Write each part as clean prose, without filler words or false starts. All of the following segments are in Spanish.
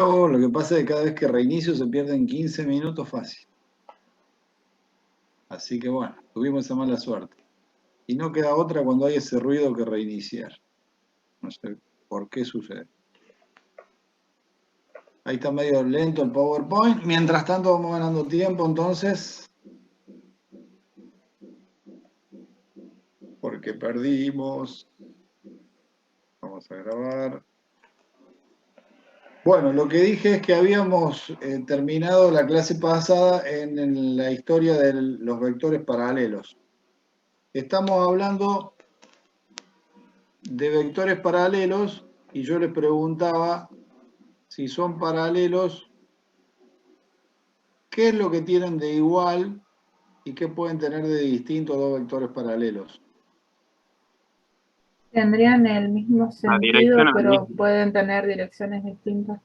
Lo que pasa es que cada vez que reinicio se pierden 15 minutos fácil. Así que bueno, tuvimos esa mala suerte. Y no queda otra cuando hay ese ruido que reiniciar. No sé por qué sucede. Ahí está medio lento el PowerPoint. Mientras tanto vamos ganando tiempo entonces. Porque perdimos. Vamos a grabar. Bueno, lo que dije es que habíamos terminado la clase pasada en la historia de los vectores paralelos. Estamos hablando de vectores paralelos y yo les preguntaba si son paralelos, ¿qué es lo que tienen de igual y qué pueden tener de distinto dos vectores paralelos? Tendrían el mismo La sentido, dirección es la pero misma. pueden tener direcciones distintas.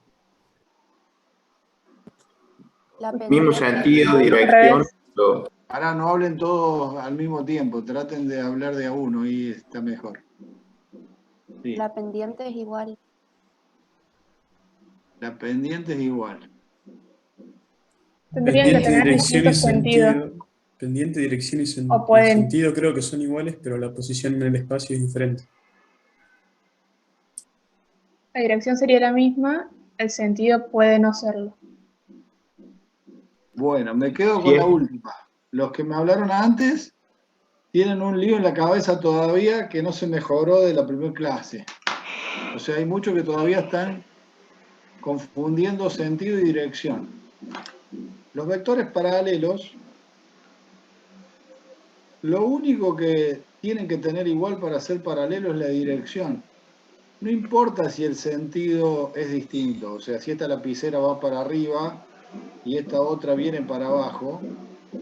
Mismo sentido, Al dirección. revés. Ahora no hablen todos al mismo tiempo, traten de hablar de a uno y está mejor. Sí. La pendiente es igual. La pendiente es igual. Tendrían que tener distintos sentidos. Pendiente, dirección y O pueden, sentido creo que son iguales, pero la posición en el espacio es diferente. la dirección sería la misma, el sentido puede no serlo. Bueno, me quedo con la última. Los que me hablaron antes tienen un lío en la cabeza todavía que no se mejoró de la primera clase. O sea, hay muchos que todavía están confundiendo sentido y dirección. Los vectores paralelos, lo único que tienen que tener igual para ser paralelo es la dirección. No importa si el sentido es distinto, o sea, si esta lapicera va para arriba y esta otra viene para abajo,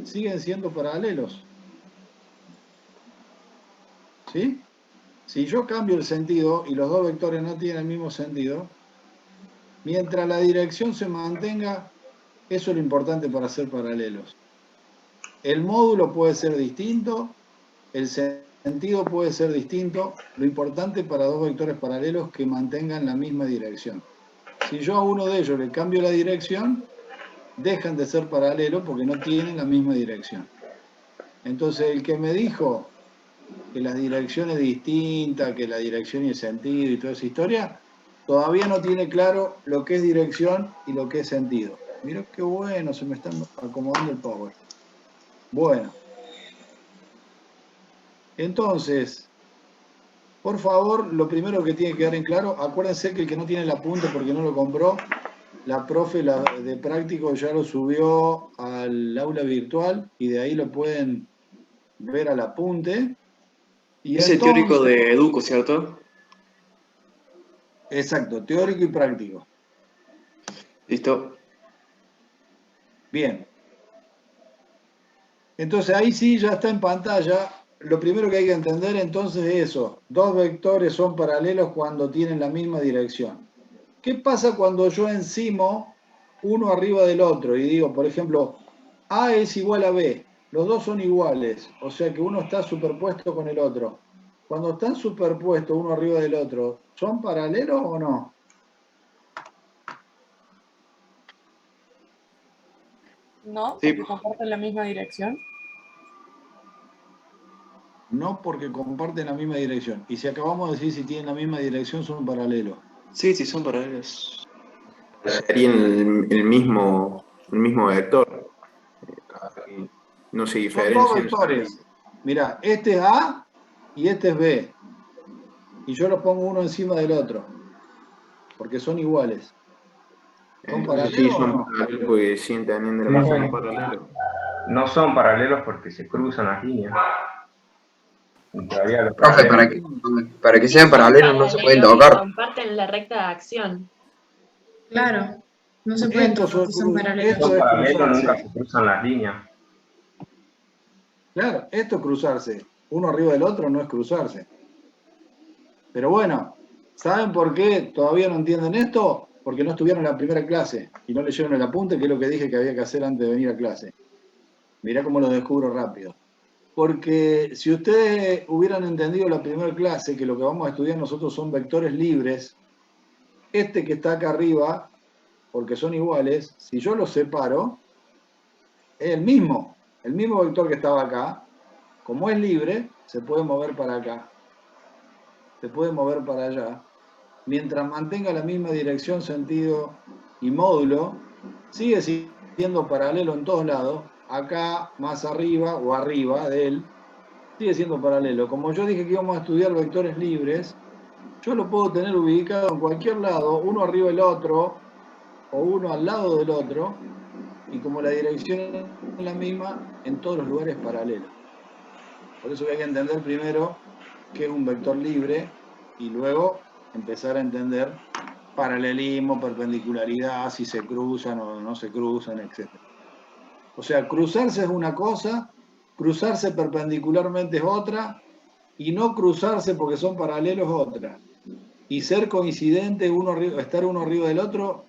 siguen siendo paralelos. ¿Sí? Si yo cambio el sentido y los dos vectores no tienen el mismo sentido, mientras la dirección se mantenga, eso es lo importante para ser paralelos. El módulo puede ser distinto, el sentido puede ser distinto, lo importante para dos vectores paralelos es que mantengan la misma dirección. Si yo a uno de ellos le cambio la dirección, dejan de ser paralelos porque no tienen la misma dirección. Entonces el que me dijo que las direcciones distintas, que la dirección y el sentido y toda esa historia, todavía no tiene claro lo que es dirección y lo que es sentido. Mirá qué bueno, se me está acomodando el power. Bueno. Entonces, por favor, lo primero que tiene que quedar en claro, acuérdense que el que no tiene el apunte porque no lo compró, la profe de práctico ya lo subió al aula virtual y de ahí lo pueden ver al apunte. Y Ese entonces, teórico de Educo, ¿cierto? exacto, teórico y práctico. Listo. Bien. Entonces ahí sí ya está en pantalla. Lo primero que hay que entender entonces es eso. Dos vectores son paralelos cuando tienen la misma dirección. ¿Qué pasa cuando yo encimo uno arriba del otro y digo, por ejemplo, A es igual a B? Los dos son iguales, o sea que uno está superpuesto con el otro. Cuando están superpuestos uno arriba del otro, ¿son paralelos o no? No, Sí. porque comparten la misma dirección. No, porque comparten la misma dirección. Y si acabamos de decir si tienen la misma dirección, son paralelos. Sí, sí, son paralelos. Serían el mismo vector. No se Son dos diferencian. vectores. Mirá, este es A y este es B. Y yo los pongo uno encima del otro. Porque son iguales. ¿Son Entonces sí paralelos o son no? paralelos porque siguen teniendo la No misma son dirección. paralelos. No son paralelos porque se cruzan las líneas. Y todavía los Profe, paralelos. para que sean No son paralelos no se pueden paralelos y tocar. comparten la recta de acción. Claro, no se pueden Esto, tocar, son paralelos. esto Son es paralelos, nunca cruzarse. se cruzan las líneas. Claro, esto es cruzarse. Uno arriba del otro no es cruzarse. Pero bueno, ¿saben por qué todavía no entienden esto? Porque no estuvieron en la primera clase y no leyeron el apunte, que es lo que dije que había que hacer antes de venir a clase. Mirá cómo lo descubro rápido. Porque si ustedes hubieran entendido la primera clase, que lo que vamos a estudiar nosotros son vectores libres, este que está acá arriba porque son iguales, si yo los separo, es el mismo vector que estaba acá, como es libre, se puede mover para acá, se puede mover para allá, mientras mantenga la misma dirección, sentido y módulo, sigue siendo paralelo en todos lados, acá, más arriba o arriba de él, sigue siendo paralelo. Como yo dije que íbamos a estudiar vectores libres, yo lo puedo tener ubicado en cualquier lado, uno arriba del otro, o uno al lado del otro, y como la dirección es la misma, en todos los lugares paralelos. Por eso hay que entender primero qué es un vector libre, y luego empezar a entender paralelismo, perpendicularidad, si se cruzan o no se cruzan, etc. O sea, cruzarse es una cosa, cruzarse perpendicularmente es otra, y no cruzarse porque son paralelos es otra. Y ser coincidente, estar uno arriba del otro,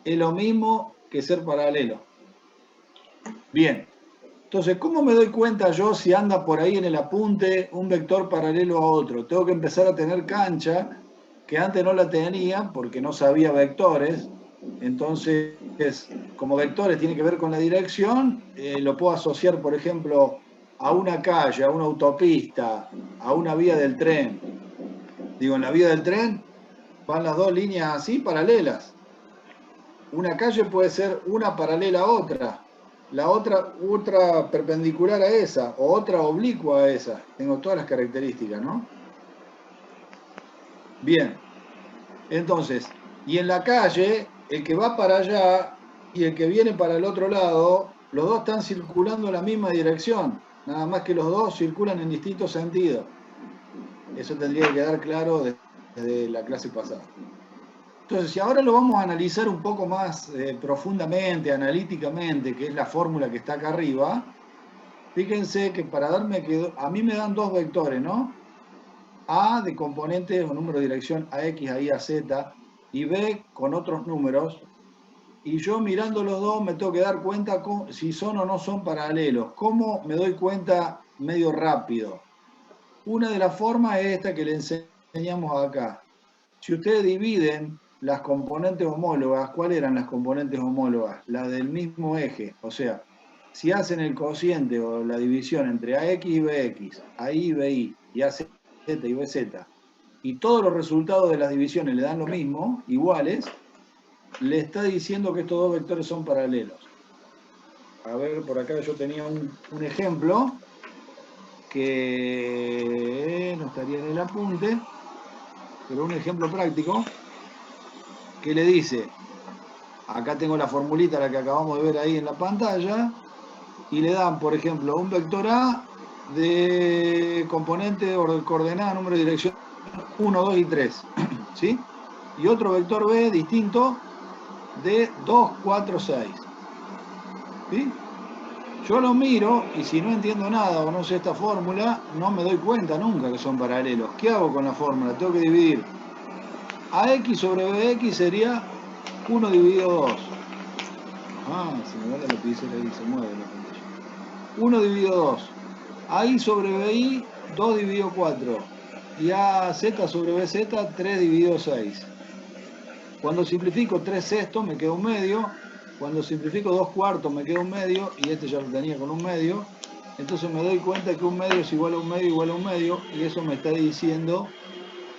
es lo mismo que ser paralelo. Bien, entonces, ¿cómo me doy cuenta yo si anda por ahí en el apunte un vector paralelo a otro? Tengo que empezar a tener cancha, que antes no la tenía porque no sabía vectores. Entonces, como vectores tiene que ver con la dirección, lo puedo asociar, por ejemplo, a una calle, a una autopista, a una vía del tren. Digo, en la vía del tren van las dos líneas así, paralelas. Una calle puede ser una paralela a otra, la otra perpendicular a esa, o otra oblicua a esa. Tengo todas las características, ¿no? Bien, entonces, y en la calle, el que va para allá y el que viene para el otro lado, los dos están circulando en la misma dirección, nada más que los dos circulan en distintos sentidos. Eso tendría que quedar claro desde la clase pasada. Entonces, si ahora lo vamos a analizar un poco más profundamente, analíticamente, que es la fórmula que está acá arriba, fíjense que para darme que a mí me dan dos vectores, ¿no? A de componentes o número de dirección AX, AY, AZ, y B con otros números, y yo mirando los dos me tengo que dar cuenta si son o no son paralelos. ¿Cómo me doy cuenta medio rápido? Una de las formas es esta que le enseñamos acá. Si ustedes dividen las componentes homólogas, ¿cuáles eran las componentes homólogas? La del mismo eje, o sea, si hacen el cociente o la división entre AX y BX, AI y BI, y AZ y BZ, y todos los resultados de las divisiones le dan lo mismo, iguales, le está diciendo que estos dos vectores son paralelos. A ver, por acá yo tenía un ejemplo que no estaría en el apunte, pero un ejemplo práctico que le dice, acá tengo la formulita, la que acabamos de ver ahí en la pantalla, y le dan, por ejemplo, un vector A de componente o de coordenada, número de dirección 1, 2 y 3, ¿sí? Y otro vector B distinto de 2, 4, 6, ¿sí? Yo lo miro y si no entiendo nada o no sé esta fórmula, no me doy cuenta nunca que son paralelos. ¿Qué hago con la fórmula? Tengo que dividir. AX sobre BX sería 1 dividido 2. Ah, se me va la lapicera ahí, se mueve la pantalla. 1 dividido 2. AI sobre BI, 2 dividido 4. Y AZ sobre BZ, 3 dividido 6. Cuando simplifico 3 sextos me queda un medio. Cuando simplifico 2 cuartos me queda un medio. Y este ya lo tenía con un medio. Entonces me doy cuenta que un medio es igual a un medio igual a un medio. Y eso me está diciendo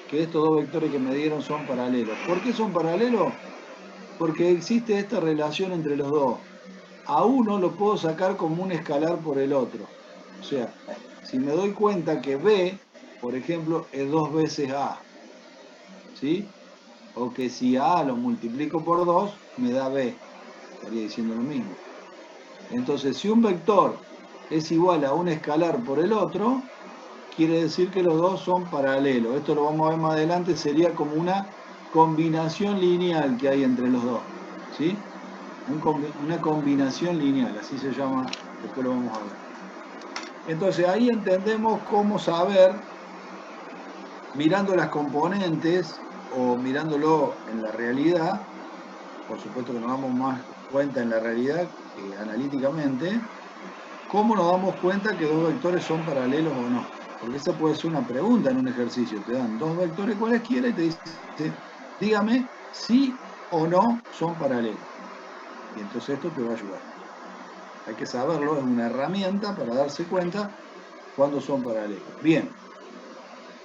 que estos dos vectores que me dieron son paralelos. ¿Por qué son paralelos? Porque existe esta relación entre los dos. A uno lo puedo sacar como un escalar por el otro. O sea, si me doy cuenta que B, por ejemplo, es 2 veces A, ¿sí? O que si A lo multiplico por 2, me da B. Estaría diciendo lo mismo. Entonces, si un vector es igual a un escalar por el otro, quiere decir que los dos son paralelos. Esto lo vamos a ver más adelante, sería como una combinación lineal que hay entre los dos, ¿sí? Una combinación lineal, así se llama, después lo vamos a ver. Entonces ahí entendemos cómo saber, mirando las componentes o mirándolo en la realidad, por supuesto que nos damos más cuenta en la realidad que analíticamente, cómo nos damos cuenta que dos vectores son paralelos o no. Porque esa puede ser una pregunta en un ejercicio. Te dan dos vectores cualesquiera y te dice, dígame sí o no son paralelos. Y entonces esto te va a ayudar. Hay que saberlo, es una herramienta para darse cuenta cuando son paralelos. Bien,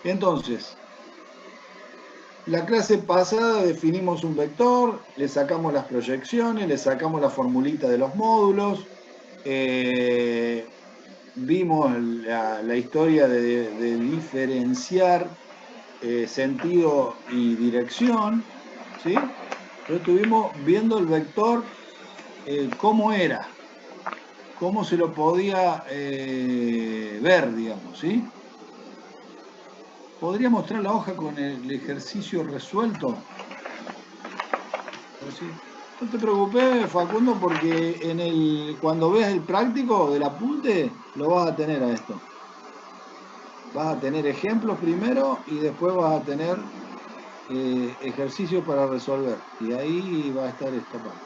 entonces, la clase pasada definimos un vector, le sacamos las proyecciones, le sacamos la formulita de los módulos, vimos la historia de diferenciar sentido y dirección, ¿sí? Pero estuvimos viendo el vector, cómo era, cómo se lo podía ver, digamos, ¿sí? ¿Podría mostrar la hoja con el ejercicio resuelto? No te preocupes, Facundo, porque cuando ves el práctico del apunte, lo vas a tener a esto. Vas a tener ejemplos primero y después vas a tener ejercicios para resolver. Y ahí va a estar esta parte.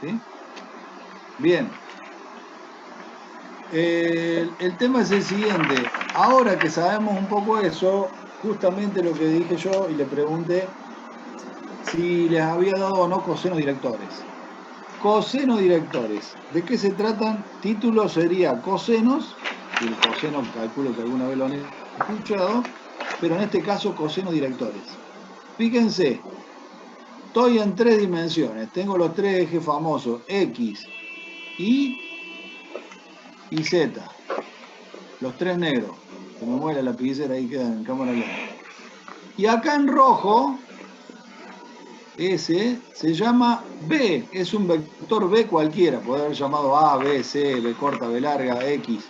¿Sí? Bien. El tema es el siguiente. Ahora que sabemos un poco eso, justamente lo que dije yo y le pregunté si les había dado o no cosenos directores. Cosenos directores. ¿De qué se tratan? Título sería cosenos, y el coseno calculo que alguna vez lo han escuchado, pero en este caso cosenos directores. Fíjense, estoy en 3 dimensiones, tengo los 3 ejes famosos, X, Y y Z, los 3 negros. Se me mueve la lapicera, ahí queda en cámara lenta. Y acá en rojo, ese se llama B, es un vector B cualquiera, puede haber llamado A, B, C, B corta, B larga, X,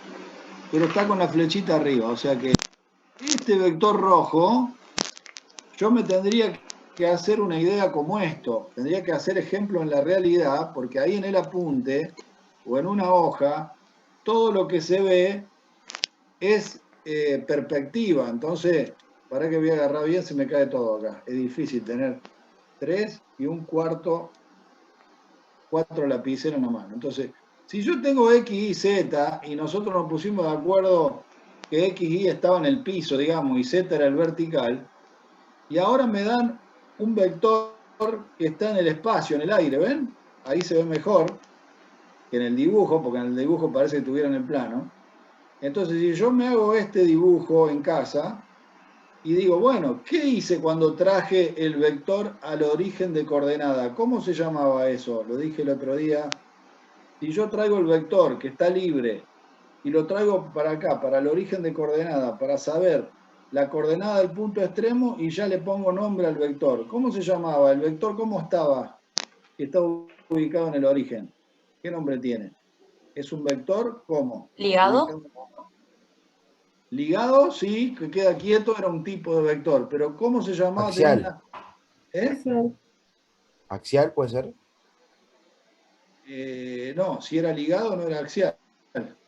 pero está con la flechita arriba, o sea que este vector rojo, yo me tendría que hacer una idea como esto, tendría que hacer ejemplo en la realidad, porque ahí en el apunte, o en una hoja, todo lo que se ve es perspectiva, entonces, para que voy a agarrar bien, se me cae todo acá, es difícil tener 3 y un cuarto, 4 lapiceros en la mano. Entonces, si yo tengo X, Y, Z y nosotros nos pusimos de acuerdo que X, Y estaba en el piso, digamos, y Z era el vertical, y ahora me dan un vector que está en el espacio, en el aire, ¿ven? Ahí se ve mejor que en el dibujo, porque en el dibujo parece que estuviera en el plano. Entonces, si yo me hago este dibujo en casa, y digo, bueno, ¿qué hice cuando traje el vector al origen de coordenada? ¿Cómo se llamaba eso? Lo dije el otro día. Si yo traigo el vector que está libre y lo traigo para acá, para el origen de coordenada, para saber la coordenada del punto extremo y ya le pongo nombre al vector. ¿Cómo se llamaba? ¿El vector cómo estaba? Que está ubicado en el origen. ¿Qué nombre tiene? ¿Es un vector? ¿Cómo? ¿Ligado? Ligado, sí, que queda quieto, era un tipo de vector, pero ¿cómo se llamaba? Axial. ¿Eh? Axial puede ser. No, si era ligado no era axial,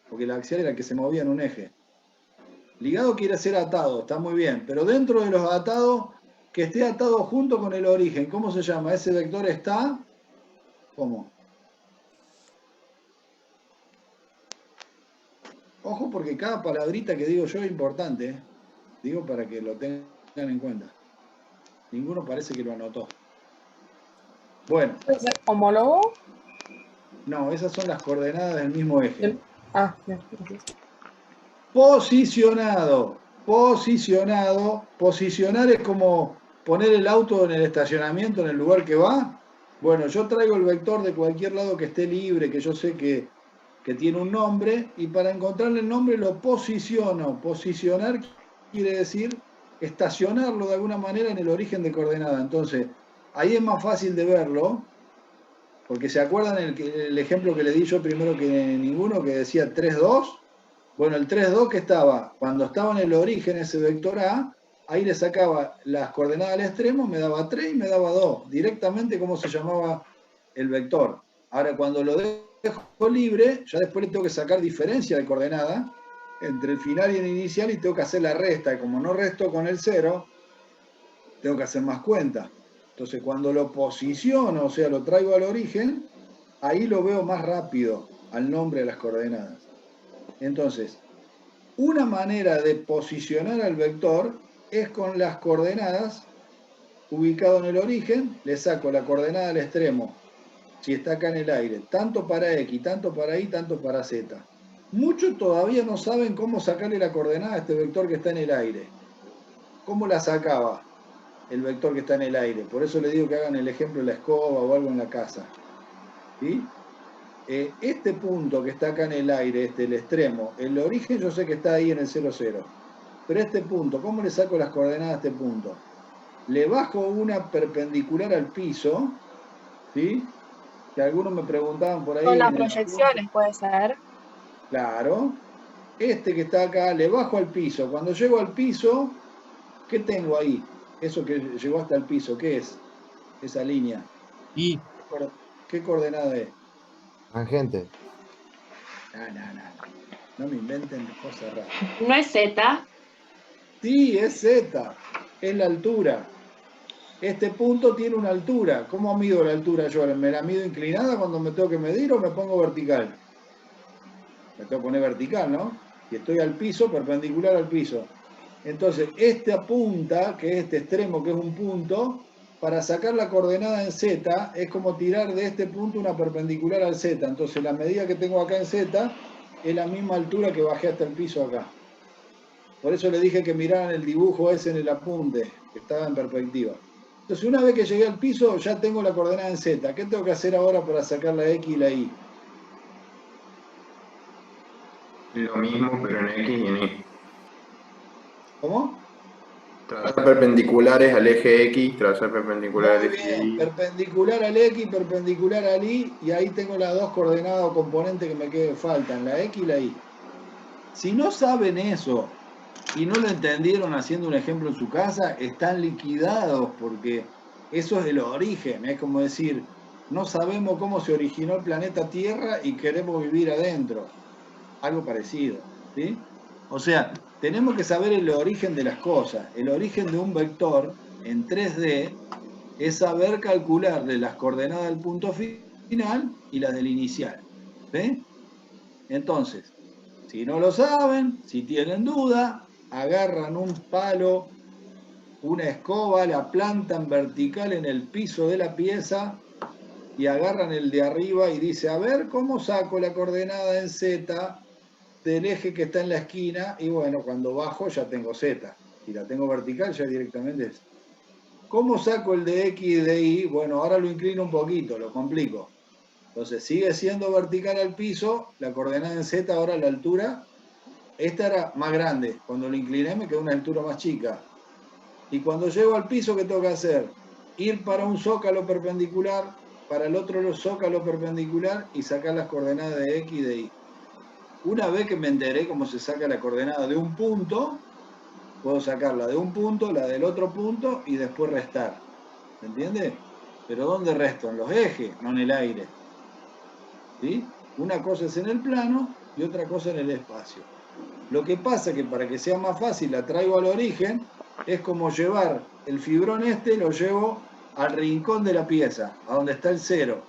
porque el axial era el que se movía en un eje. Ligado quiere ser atado, está muy bien, pero dentro de los atados, que esté atado junto con el origen, ¿cómo se llama? ¿Ese vector está? ¿Cómo? Ojo porque cada palabrita que digo yo es importante, ¿eh? Digo para que lo tengan en cuenta. Ninguno parece que lo anotó. Bueno. ¿Puede ser homólogo? No, esas son las coordenadas del mismo eje. Ah, bien, gracias. Posicionado. Posicionado. Posicionar es como poner el auto en el estacionamiento, en el lugar que va. Bueno, yo traigo el vector de cualquier lado que esté libre, que yo sé que tiene un nombre, y para encontrarle el nombre lo posiciono. Posicionar quiere decir estacionarlo de alguna manera en el origen de coordenada. Entonces, ahí es más fácil de verlo, porque ¿se acuerdan el ejemplo que le di yo primero que ninguno, que decía 3, 2? Bueno, el 3, 2 que estaba, cuando estaba en el origen ese vector A, ahí le sacaba las coordenadas al extremo, me daba 3 y me daba 2. Directamente cómo se llamaba el vector. Ahora, cuando lo dejo libre, ya después le tengo que sacar diferencia de coordenada entre el final y el inicial y tengo que hacer la resta. Y como no resto con el 0, tengo que hacer más cuenta. Entonces, cuando lo posiciono, o sea, lo traigo al origen, ahí lo veo más rápido al nombre de las coordenadas. Entonces, una manera de posicionar al vector es con las coordenadas ubicado en el origen, le saco la coordenada al extremo, si está acá en el aire, tanto para X, tanto para Y, tanto para Z. Muchos todavía no saben cómo sacarle la coordenada a este vector que está en el aire. ¿Cómo la sacaba el vector que está en el aire? Por eso les digo que hagan el ejemplo de la escoba o algo en la casa. ¿Sí? Este punto que está acá en el aire, el extremo, el origen yo sé que está ahí en el 0, 0. Pero este punto, ¿cómo le saco las coordenadas a este punto? Le bajo una perpendicular al piso, ¿sí? Que algunos me preguntaban por ahí. Con las proyecciones puede ser. Claro. Este que está acá, le bajo al piso. Cuando llego al piso, ¿qué tengo ahí? Eso que llegó hasta el piso, ¿qué es? Esa línea. Y ¿Qué coordenada es? tangente. No me inventen cosas raras. ¿No es Z? Sí, es Z. Es la altura. Este punto tiene una altura. ¿Cómo mido la altura yo? ¿Me la mido inclinada cuando me tengo que medir o me pongo vertical? Me tengo que poner vertical, ¿no? Y estoy al piso, perpendicular al piso. Entonces, esta punta, que es este extremo, que es un punto, para sacar la coordenada en Z, es como tirar de este punto una perpendicular al Z. Entonces, la medida que tengo acá en Z es la misma altura que bajé hasta el piso acá. Por eso le dije que miraran el dibujo ese en el apunte, que estaba en perspectiva. Entonces, una vez que llegué al piso, ya tengo la coordenada en Z. ¿Qué tengo que hacer ahora para sacar la X y la Y? Lo mismo, pero en X y en Y. ¿Cómo? Trazar perpendiculares al eje X, trazar perpendiculares al Muy eje bien, Y. perpendicular al X, perpendicular al Y, y ahí tengo las dos coordenadas o componentes que me faltan, la X y la Y. Si no saben eso y no lo entendieron haciendo un ejemplo en su casa, están liquidados porque eso es el origen. Es como decir, no sabemos cómo se originó el planeta Tierra y queremos vivir adentro. Algo parecido, ¿sí? O sea, tenemos que saber el origen de las cosas. El origen de un vector en 3D es saber calcularle las coordenadas del punto final y las del inicial. ¿Sí? Entonces, si no lo saben, si tienen duda, agarran un palo, una escoba, la plantan vertical en el piso de la pieza y agarran el de arriba y dice, a ver, ¿cómo saco la coordenada en Z del eje que está en la esquina? Y bueno, cuando bajo ya tengo Z. Si la tengo vertical ya directamente es. ¿Cómo saco el de X y de Y? Bueno, ahora lo inclino un poquito, lo complico. Entonces sigue siendo vertical al piso, la coordenada en Z ahora la altura. Esta era más grande, cuando lo incliné me quedó una altura más chica. Y cuando llego al piso, ¿qué tengo que hacer? Ir para un zócalo perpendicular, para el otro zócalo perpendicular y sacar las coordenadas de X y de Y. Una vez que me enteré cómo se saca la coordenada de un punto, puedo sacarla de un punto, la del otro punto y después restar. ¿Se entiende? Pero ¿dónde resto? En los ejes, no en el aire. ¿Sí? Una cosa es en el plano y otra cosa en el espacio. Lo que pasa es que para que sea más fácil la traigo al origen, es como llevar el fibrón lo llevo al rincón de la pieza, a donde está el 0.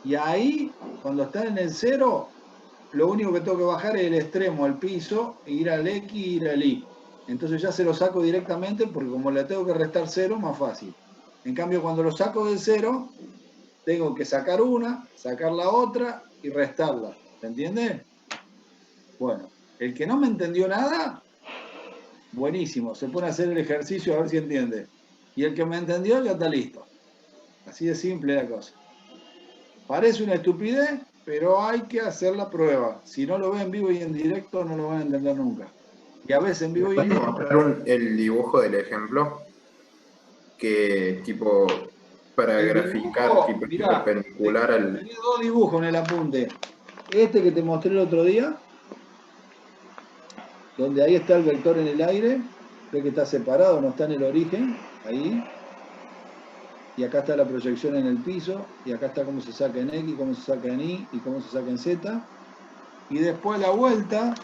Y ahí, cuando está en el 0, lo único que tengo que bajar es el extremo al piso, e ir al X y ir al Y. Entonces ya se lo saco directamente porque como le tengo que restar 0, más fácil. En cambio, cuando lo saco del 0, tengo que sacar una, sacar la otra y restarla. ¿Se entiende? Bueno, el que no me entendió nada, buenísimo, se pone a hacer el ejercicio a ver si entiende. Y el que me entendió ya está listo. Así de simple la cosa. Parece una estupidez, pero hay que hacer la prueba. Si no lo ven en vivo y en directo, no lo van a entender nunca. Y a veces en vivo y en ¿Puedes directo. mostrar el dibujo del ejemplo? Que tipo, para El graficar, dibujo, tipo mirá, perpendicular al... tenés dos dibujos en el apunte. Este que te mostré el otro día, donde ahí está el vector en el aire, ve que está separado, no está en el origen, ahí. Y acá está la proyección en el piso, y acá está cómo se saca en X, cómo se saca en Y, y cómo se saca en Z. Y después la vuelta,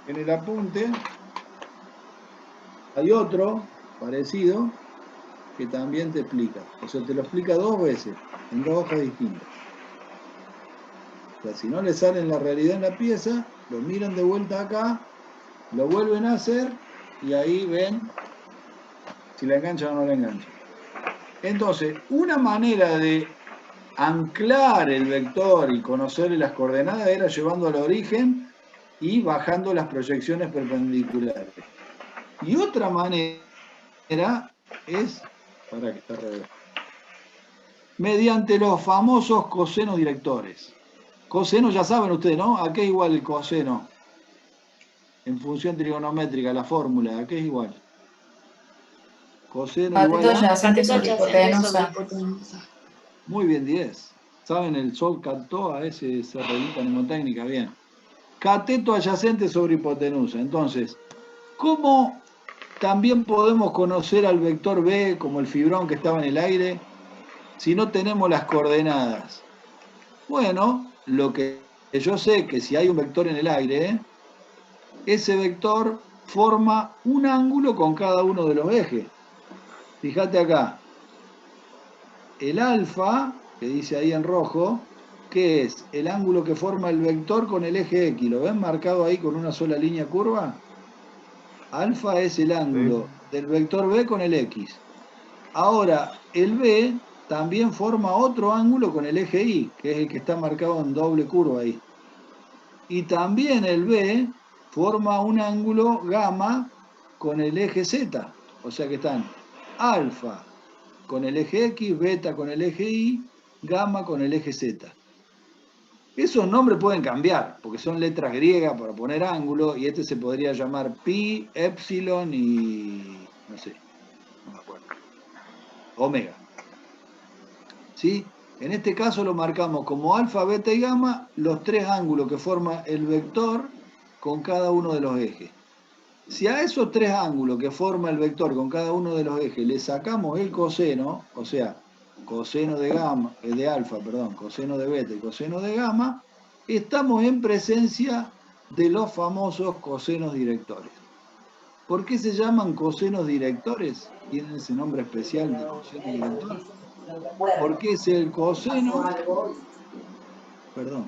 en el apunte, hay otro parecido, que también te explica. O sea, te lo explica dos veces, en dos hojas distintas. O sea, si no le salen la realidad en la pieza, lo miran de vuelta acá, lo vuelven a hacer, y ahí ven si si la engancha o no la engancha. Entonces, una manera de anclar el vector y conocerle las coordenadas era llevando al origen y bajando las proyecciones perpendiculares. Y otra manera es, para que está al revés, mediante los famosos cosenos directores. Coseno ya saben ustedes, ¿no? ¿A qué es igual el coseno? En función trigonométrica, la fórmula, ¿a qué es igual? Coseno igual Cateto a... adyacente sobre Adyacente sobre hipotenusa. hipotenusa. Muy bien, 10. ¿Saben el sol cantó a ese relita mnemotécnica? Bien. Cateto adyacente sobre hipotenusa. Entonces, ¿cómo también podemos conocer al vector B como el fibrón que estaba en el aire si no tenemos las coordenadas? Bueno, lo que yo sé que si hay un vector en el aire, ese vector forma un ángulo con cada uno de los ejes. Fíjate acá, el alfa, que dice ahí en rojo, ¿qué es? El ángulo que forma el vector con el eje X. ¿Lo ven marcado ahí con una sola línea curva? Alfa es el ángulo del vector B con el X. Ahora, el B también forma otro ángulo con el eje Y, que es el que está marcado en doble curva ahí. Y también el B forma un ángulo gamma con el eje Z. O sea que están alfa con el eje X, beta con el eje Y, gamma con el eje Z. Esos nombres pueden cambiar, porque son letras griegas para poner ángulo, y este se podría llamar pi, epsilon y... no sé, no me acuerdo. Omega. ¿Sí? En este caso lo marcamos como alfa, beta y gamma, los tres ángulos que forma el vector con cada uno de los ejes. Si a esos tres ángulos que forma el vector con cada uno de los ejes le sacamos el coseno, o sea, coseno de gamma, de alfa, perdón, coseno de beta y coseno de gamma, estamos en presencia de los famosos cosenos directores. ¿Por qué se llaman cosenos directores? Tienen ese nombre especial de coseno director. Porque es el coseno, perdón,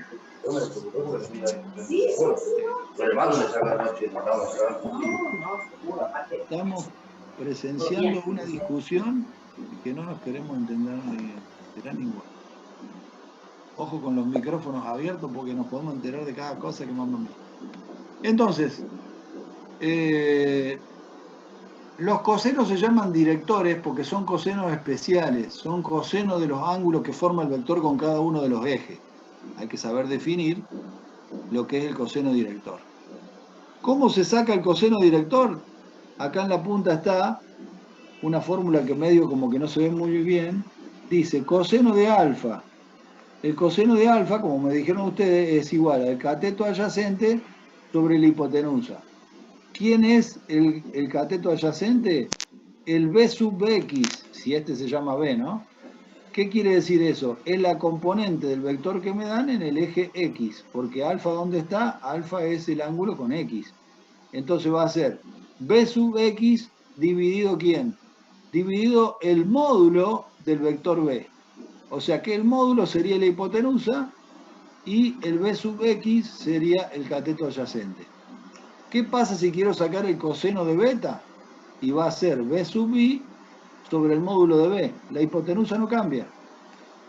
estamos presenciando una discusión que no nos queremos entender bien. Será ninguno. Ojo con los micrófonos abiertos porque nos podemos enterar de cada cosa que mandamos. Entonces, los cosenos se llaman directores porque son cosenos especiales, son cosenos de los ángulos que forma el vector con cada uno de los ejes. Hay que saber definir lo que es el coseno director. ¿Cómo se saca el coseno director? Acá en la punta está una fórmula que medio como que no se ve muy bien. Dice coseno de alfa. El coseno de alfa, como me dijeron ustedes, es igual al cateto adyacente sobre la hipotenusa. ¿Quién es el cateto adyacente? El B sub X, si este se llama B, ¿no? ¿Qué quiere decir eso? Es la componente del vector que me dan en el eje X, porque alfa, ¿dónde está? Alfa es el ángulo con X. Entonces va a ser B sub X dividido ¿quién? Dividido el módulo del vector B. O sea que el módulo sería la hipotenusa y el B sub X sería el cateto adyacente. ¿Qué pasa si quiero sacar el coseno de beta? Y va a ser B sub I sobre el módulo de B. La hipotenusa no cambia.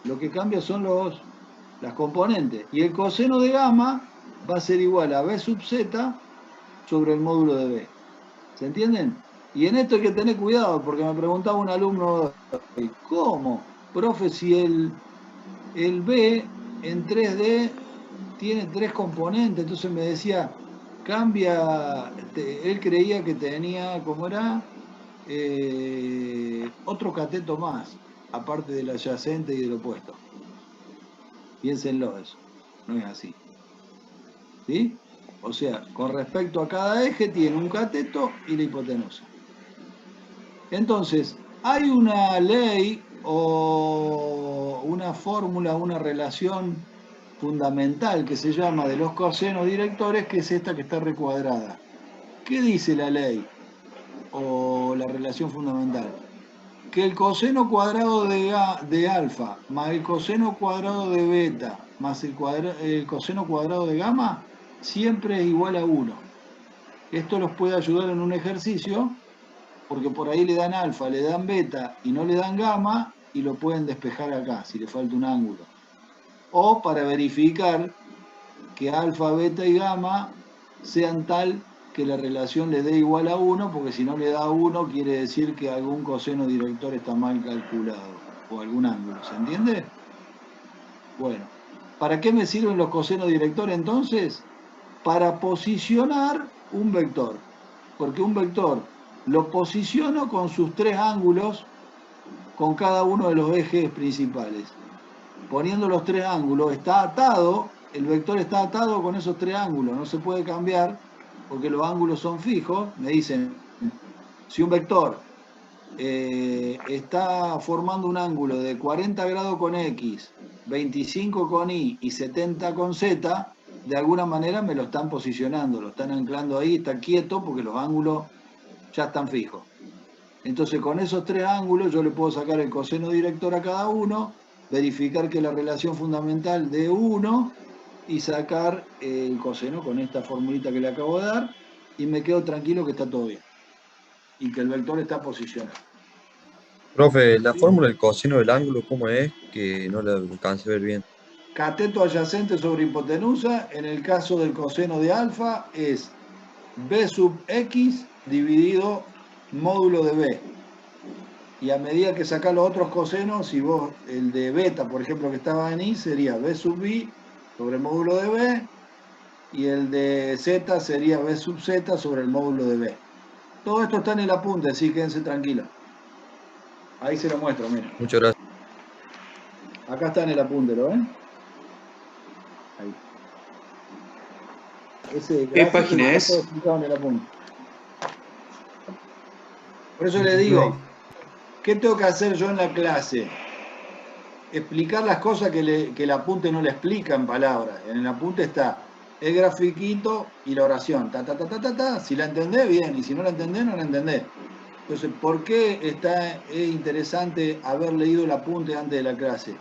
Lo que cambia son las componentes. Y el coseno de gamma va a ser igual a B sub Z sobre el módulo de B. ¿Se entienden? Y en esto hay que tener cuidado, porque me preguntaba un alumno, ¿cómo? Profe, si el B en 3D tiene tres componentes, entonces me decía, cambia, él creía que tenía, ¿cómo era? Otro cateto más, aparte del adyacente y del opuesto. Piénsenlo eso, no es así. ¿Sí? O sea, con respecto a cada eje tiene un cateto y la hipotenusa. Entonces, hay una ley o una fórmula, una relación fundamental que se llama de los cosenos directores, que es esta que está recuadrada. ¿Qué dice la ley o la relación fundamental? Que el coseno cuadrado de alfa más el coseno cuadrado de beta más el coseno cuadrado de gamma siempre es igual a 1. Esto los puede ayudar en un ejercicio porque por ahí le dan alfa, le dan beta y no le dan gamma y lo pueden despejar acá, si le falta un ángulo. O para verificar que alfa, beta y gamma sean tal que la relación le dé igual a 1, porque si no le da 1 quiere decir que algún coseno director está mal calculado, o algún ángulo, ¿se entiende? Bueno, ¿para qué me sirven los cosenos directores entonces? Para posicionar un vector, porque un vector lo posiciono con sus 3 ángulos, con cada uno de los ejes principales. Poniendo los 3 ángulos, está atado, el vector está atado con esos 3 ángulos, no se puede cambiar porque los ángulos son fijos. Me dicen, si un vector está formando un ángulo de 40 grados con X, 25 con Y y 70 con Z, de alguna manera me lo están posicionando, lo están anclando ahí, está quieto porque los ángulos ya están fijos. Entonces con esos 3 ángulos yo le puedo sacar el coseno director a cada uno, verificar que la relación fundamental de 1 y sacar el coseno con esta formulita que le acabo de dar y me quedo tranquilo que está todo bien y que el vector está posicionado. Profe, la fórmula del coseno del ángulo, ¿cómo es? Que no la alcancé a ver bien. Cateto adyacente sobre hipotenusa, en el caso del coseno de alfa, es b sub x dividido módulo de b. Y a medida que sacás los otros cosenos, si vos, el de beta, por ejemplo, que estaba en y, sería b sub y sobre el módulo de b, y el de z sería b sub z sobre el módulo de b. Todo esto está en el apunte, así quédense tranquilos. Ahí se lo muestro, miren. Muchas gracias. Acá está en el apunte, ¿lo ven? Ahí. ¿Qué página es? Todo explicado en el apunte. Por eso le digo, ¿qué tengo que hacer yo en la clase? Explicar las cosas que el apunte no le explica en palabras. En el apunte está el grafiquito y la oración. Ta, ta, ta, ta, ta, ta. Si la entendés, bien. Y si no la entendés, no la entendés. Entonces, ¿por qué es interesante haber leído el apunte antes de la clase?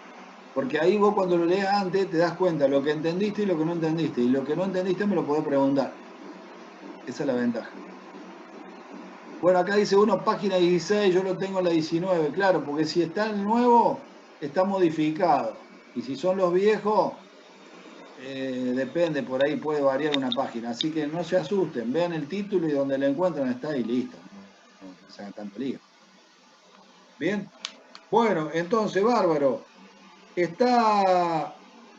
Porque ahí vos cuando lo leas antes te das cuenta de lo que entendiste y lo que no entendiste. Y lo que no entendiste me lo podés preguntar. Esa es la ventaja. Bueno, acá dice uno, página 16, yo lo tengo en la 19. Claro, porque si está el nuevo, está modificado. Y si son los viejos, depende, por ahí puede variar una página. Así que no se asusten, vean el título y donde lo encuentran está ahí, listo. No se hagan tanto lío. Bien. Bueno, entonces, bárbaro. Está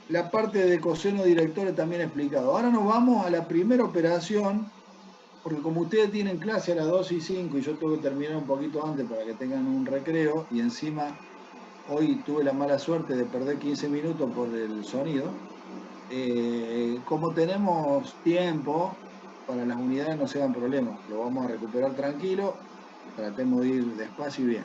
la parte de coseno directores también explicado. Ahora nos vamos a la primera operación, porque como ustedes tienen clase a las 2 y 5 y yo tengo que terminar un poquito antes para que tengan un recreo, y encima hoy tuve la mala suerte de perder 15 minutos por el sonido, como tenemos tiempo, para las unidades no se hagan problemas, lo vamos a recuperar tranquilo, tratemos de ir despacio y bien.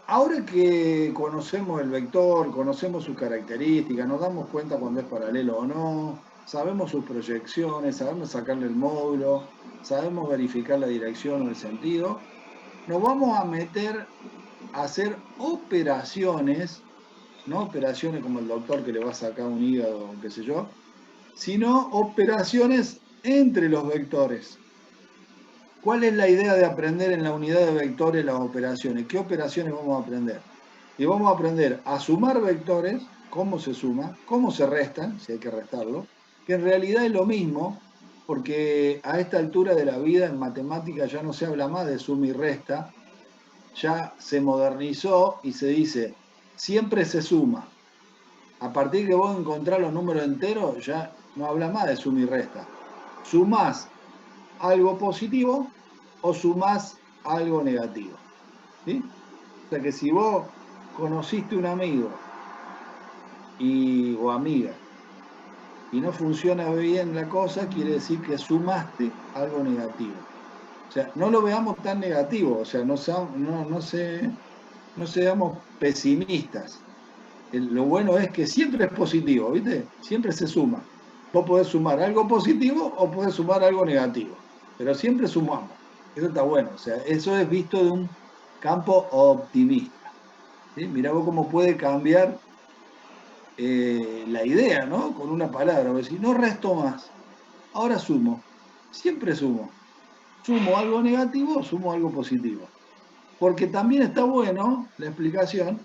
Ahora que conocemos el vector, conocemos sus características, nos damos cuenta cuando es paralelo o no, sabemos sus proyecciones, sabemos sacarle el módulo, sabemos verificar la dirección o el sentido, nos vamos a meter a hacer operaciones, no operaciones como el doctor que le va a sacar un hígado, qué sé yo, sino operaciones entre los vectores. ¿Cuál es la idea de aprender en la unidad de vectores las operaciones? ¿Qué operaciones vamos a aprender? Y vamos a aprender a sumar vectores, cómo se suma, cómo se restan, si hay que restarlo, que en realidad es lo mismo, porque a esta altura de la vida en matemáticas ya no se habla más de suma y resta, ya se modernizó y se dice, siempre se suma. A partir que vos encontrás los números enteros, ya no habla más de suma y resta. Sumás algo positivo o sumás algo negativo. ¿Sí? O sea que si vos conociste un amigo o amiga y no funciona bien la cosa, quiere decir que sumaste algo negativo. O sea, no lo veamos tan negativo, o sea, no seamos pesimistas. Lo bueno es que siempre es positivo, ¿viste? Siempre se suma. Vos podés sumar algo positivo o podés sumar algo negativo, pero siempre sumamos. Eso está bueno, o sea, eso es visto de un campo optimista. ¿Sí? Mirá vos cómo puede cambiar la idea, ¿no? Con una palabra, vos decís, no resto más, ahora sumo, siempre sumo. ¿Sumo algo negativo o sumo algo positivo? Porque también está bueno la explicación,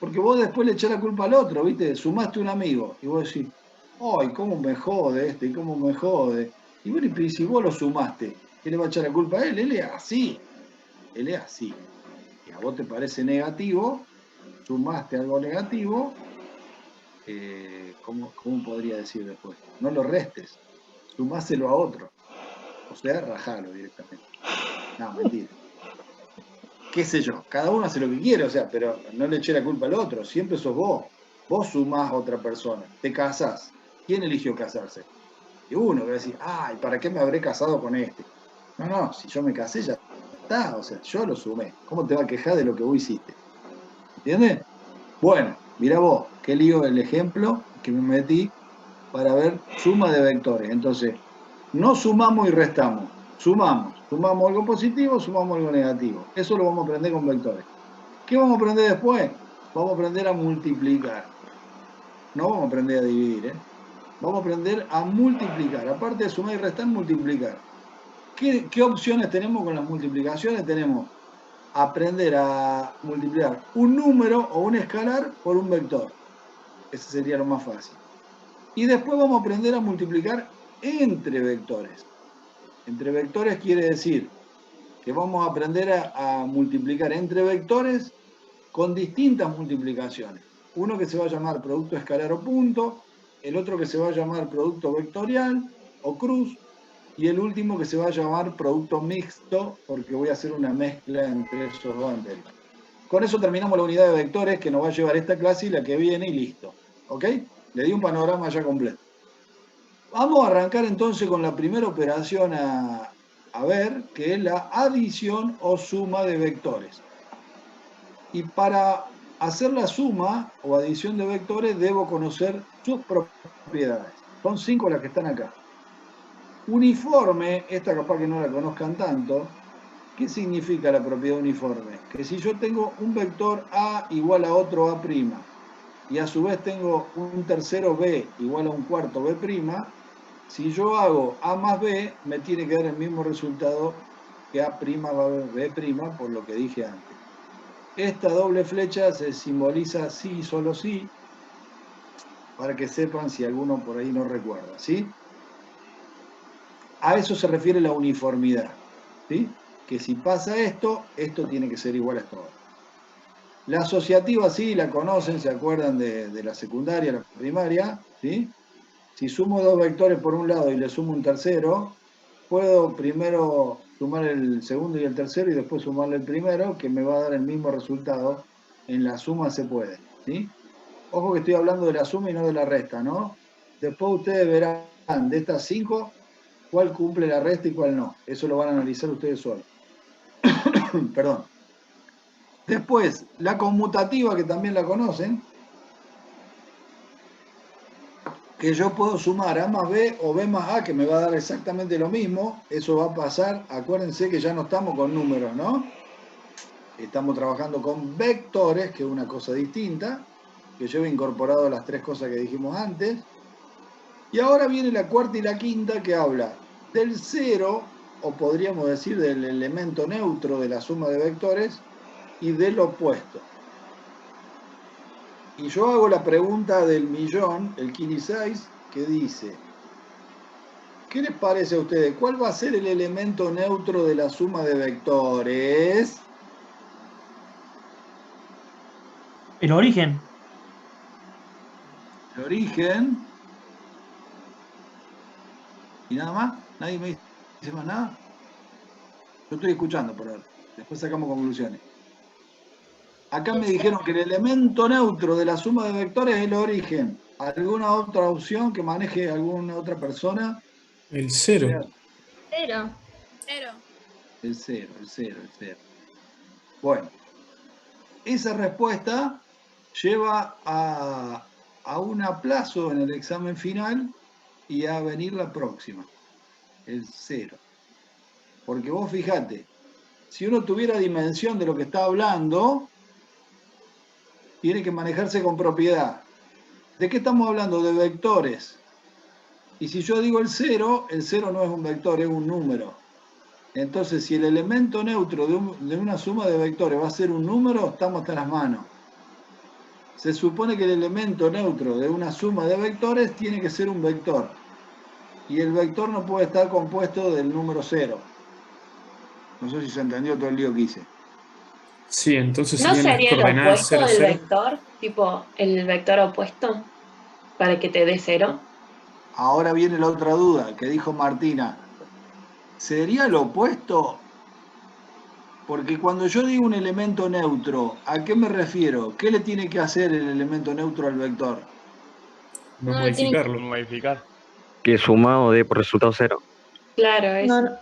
porque vos después le echás la culpa al otro, ¿viste? Sumaste un amigo y vos decís, ¡ay, cómo me jode este! ¿Cómo me jode? Y bueno, y si vos lo sumaste, ¿qué le va a echar la culpa a él? Él es así. Él es así. Y a vos te parece negativo, sumaste algo negativo, ¿cómo podría decir después? No lo restes, sumáselo a otro. O sea, rajalo directamente. No, mentira. Qué sé yo, cada uno hace lo que quiere, o sea, pero no le eché la culpa al otro, siempre sos vos. Vos sumás a otra persona, te casás. ¿Quién eligió casarse? Y uno va a decir, ay, ¿para qué me habré casado con este? No, si yo me casé ya está, o sea, yo lo sumé. ¿Cómo te va a quejar de lo que vos hiciste? ¿Entiendes? Bueno, mirá vos, qué lío el ejemplo que me metí para ver suma de vectores. Entonces, no sumamos y restamos, sumamos algo positivo, sumamos algo negativo. Eso lo vamos a aprender con vectores. ¿Qué vamos a aprender después? Vamos a aprender a multiplicar. No vamos a aprender a dividir, ¿eh? Vamos a aprender a multiplicar. Aparte de sumar y restar, multiplicar. ¿Qué opciones tenemos con las multiplicaciones? Tenemos aprender a multiplicar un número o un escalar por un vector. Ese sería lo más fácil. Y después vamos a aprender a multiplicar entre vectores. Entre vectores quiere decir que vamos a aprender a multiplicar entre vectores con distintas multiplicaciones. Uno que se va a llamar producto escalar o punto, el otro que se va a llamar producto vectorial o cruz, y el último que se va a llamar producto mixto, porque voy a hacer una mezcla entre esos dos anteriores. Con eso terminamos la unidad de vectores que nos va a llevar esta clase y la que viene y listo. ¿Ok? Le di un panorama ya completo. Vamos a arrancar entonces con la primera operación a ver, que es la adición o suma de vectores. Y para hacer la suma o adición de vectores debo conocer sus propiedades. Son 5 las que están acá. Uniforme, esta capaz que no la conozcan tanto. ¿Qué significa la propiedad uniforme? Que si yo tengo un vector A igual a otro A', y a su vez tengo un tercero B igual a un cuarto B', si yo hago A más B, me tiene que dar el mismo resultado que A' va a B', por lo que dije antes. Esta doble flecha se simboliza sí y solo sí, para que sepan si alguno por ahí no recuerda, ¿sí? A eso se refiere la uniformidad, ¿sí? Que si pasa esto, esto tiene que ser igual a esto. La asociativa sí, la conocen, se acuerdan de la secundaria, la primaria, ¿sí? Si sumo dos vectores por un lado y le sumo un tercero, puedo primero sumar el segundo y el tercero y después sumarle el primero, que me va a dar el mismo resultado. En la suma se puede, ¿sí? Ojo que estoy hablando de la suma y no de la resta, ¿no? Después ustedes verán de estas 5 cuál cumple la resta y cuál no. Eso lo van a analizar ustedes solos. Perdón. Después, la conmutativa, que también la conocen, que yo puedo sumar A más B o B más A, que me va a dar exactamente lo mismo. Eso va a pasar, acuérdense que ya no estamos con números, ¿no? Estamos trabajando con vectores, que es una cosa distinta, que lleva incorporado las 3 cosas que dijimos antes. Y ahora viene la cuarta y la quinta, que habla del cero, o podríamos decir del elemento neutro de la suma de vectores, y del opuesto. Y yo hago la pregunta del millón, el Kini 6, que dice, ¿qué les parece a ustedes? ¿Cuál va a ser el elemento neutro de la suma de vectores? El origen. El origen. ¿Y nada más? ¿Nadie me dice más nada? Yo estoy escuchando por ahora. Después sacamos conclusiones. Acá me dijeron que el elemento neutro de la suma de vectores es el origen. ¿Alguna otra opción que maneje alguna otra persona? El 0. Cero. El 0. Bueno, esa respuesta lleva a un aplazo en el examen final y a venir la próxima, el 0. Porque vos fijate, si uno tuviera dimensión de lo que está hablando, tiene que manejarse con propiedad. ¿De qué estamos hablando? De vectores. Y si yo digo el 0 no es un vector, es un número. Entonces, si el elemento neutro de una suma de vectores va a ser un número, estamos hasta las manos. Se supone que el elemento neutro de una suma de vectores tiene que ser un vector. Y el vector no puede estar compuesto del número 0. No sé si se entendió todo el lío que hice. Sí, entonces ¿No serían las sería el coordenadas opuesto 0, del 0. vector? Tipo, el vector opuesto, para que te dé 0. Ahora viene la otra duda que dijo Martina. ¿Sería lo opuesto? Porque cuando yo digo un elemento neutro, ¿a qué me refiero? ¿Qué le tiene que hacer el elemento neutro al vector? No No, tiene que... modificarlo. Modificar. Que sumado dé por resultado 0. Claro, No, eso.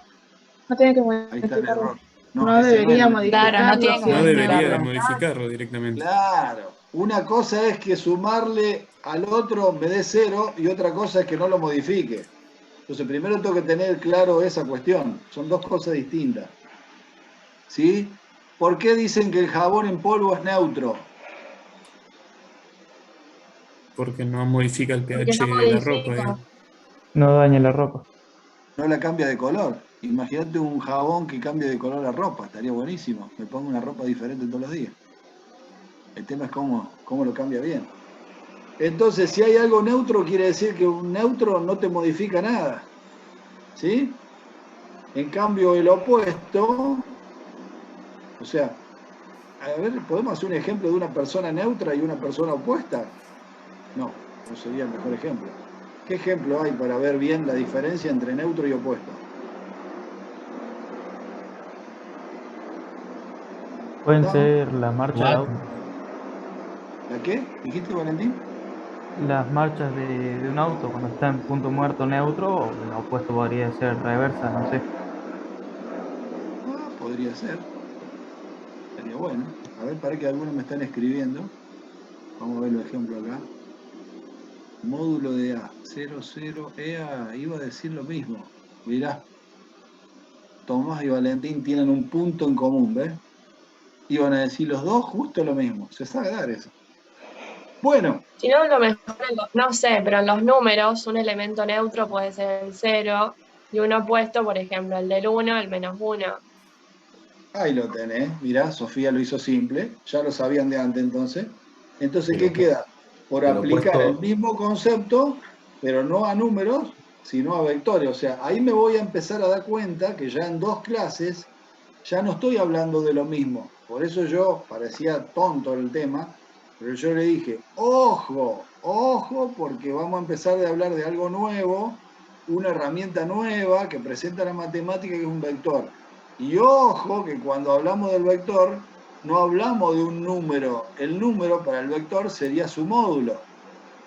no tiene que Ahí está el modificarlo. error. No ese debería es el- modificarlo. Claro, no tiene que No debería de modificarlo. modificarlo directamente. Claro. Una cosa es que sumarle al otro me dé 0 y otra cosa es que no lo modifique. Entonces primero tengo que tener claro esa cuestión. Son dos cosas distintas. ¿Sí? ¿Por qué dicen que el jabón en polvo es neutro? Porque no modifica el Porque pH no de la ropa. modifica. No daña la ropa. No la cambia de color. Imagínate un jabón que cambie de color la ropa. Estaría buenísimo. Me pongo una ropa diferente todos los días. El tema es cómo lo cambia bien. Entonces, si hay algo neutro, quiere decir que un neutro no te modifica nada. ¿Sí? En cambio, el opuesto, o sea, a ver, ¿podemos hacer un ejemplo de una persona neutra y una persona opuesta? No, no sería el mejor ejemplo. ¿Qué ejemplo hay para ver bien la diferencia entre neutro y opuesto? Pueden ¿No? ser las marchas de auto. ¿La qué? ¿Dijiste, Valentín? Las marchas de un auto cuando está en punto muerto neutro, o el opuesto podría ser reversa, no sé. Ah, podría ser. Sería bueno. A ver, para que algunos me están escribiendo. Vamos a ver los ejemplos acá. Módulo de A, 00 EA, iba a decir lo mismo. Mirá, Tomás y Valentín tienen un punto en común, ¿ves? Iban a decir los dos justo lo mismo. Se sabe dar eso. Bueno, Si no, lo mejor, no sé, pero en los números un elemento neutro puede ser el 0 y un opuesto, por ejemplo, el del 1, el -1. ahí lo tenés. Mirá, Sofía lo hizo simple. Ya lo sabían de antes entonces. Entonces, ¿qué queda? Por el aplicar el opuesto- mismo concepto, pero no a números, sino a vectores. O sea, ahí me voy a empezar a dar cuenta que ya en 2 clases ya no estoy hablando de lo mismo. Por eso yo, parecía tonto el tema, pero yo le dije, ojo, ojo, porque vamos a empezar a hablar de algo nuevo, una herramienta nueva que presenta la matemática, que es un vector. Y ojo, que cuando hablamos del vector, no hablamos de un número. El número para el vector sería su módulo.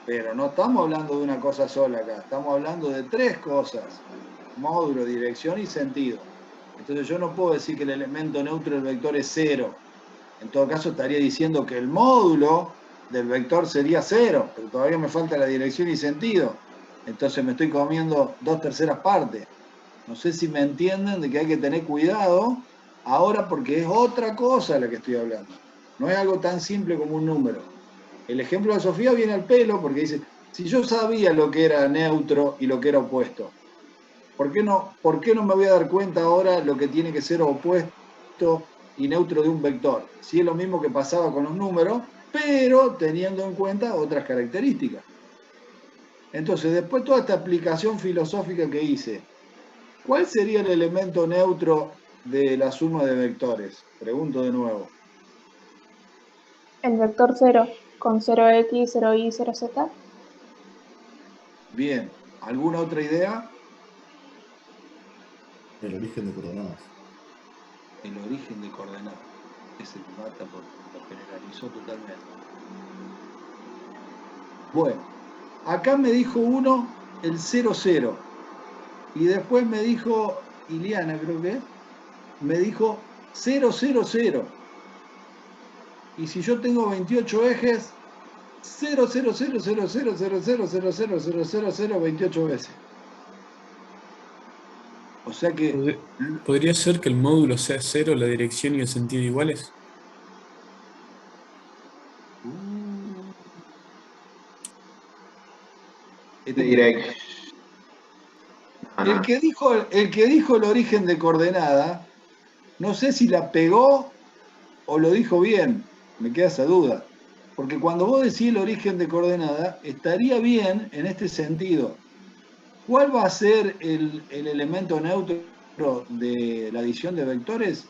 Pero no estamos hablando de una cosa sola acá, estamos hablando de 3 cosas. Módulo, dirección y sentido. Entonces yo no puedo decir que el elemento neutro del vector es 0. En todo caso estaría diciendo que el módulo del vector sería 0, pero todavía me falta la dirección y sentido. Entonces me estoy comiendo 2/3 partes. No sé si me entienden de que hay que tener cuidado ahora porque es otra cosa la que estoy hablando. No es algo tan simple como un número. El ejemplo de Sofía viene al pelo porque dice, si yo sabía lo que era neutro y lo que era opuesto, ¿por qué no me voy a dar cuenta ahora lo que tiene que ser opuesto y neutro de un vector? Si es lo mismo que pasaba con los números, pero teniendo en cuenta otras características. Entonces, después toda esta aplicación filosófica que hice, ¿cuál sería el elemento neutro de la suma de vectores? Pregunto de nuevo. El vector 0 con 0x, 0y, 0z. Bien, ¿alguna otra idea? El origen de coordenadas. El origen de coordenadas. Ese me mata porque lo generalizó totalmente. Bueno, acá me dijo uno el 00. Y después me dijo, Iliana creo que, me dijo 000. Y si yo tengo 28 ejes, 0,0000000000000 veces. O sea que... ¿Podría ser que el módulo sea 0, la dirección y el sentido iguales? El que dijo el origen de coordenada, no sé si la pegó o lo dijo bien, me queda esa duda. Porque cuando vos decís el origen de coordenada, estaría bien en este sentido. ¿Cuál va a ser el elemento neutro de la adición de vectores?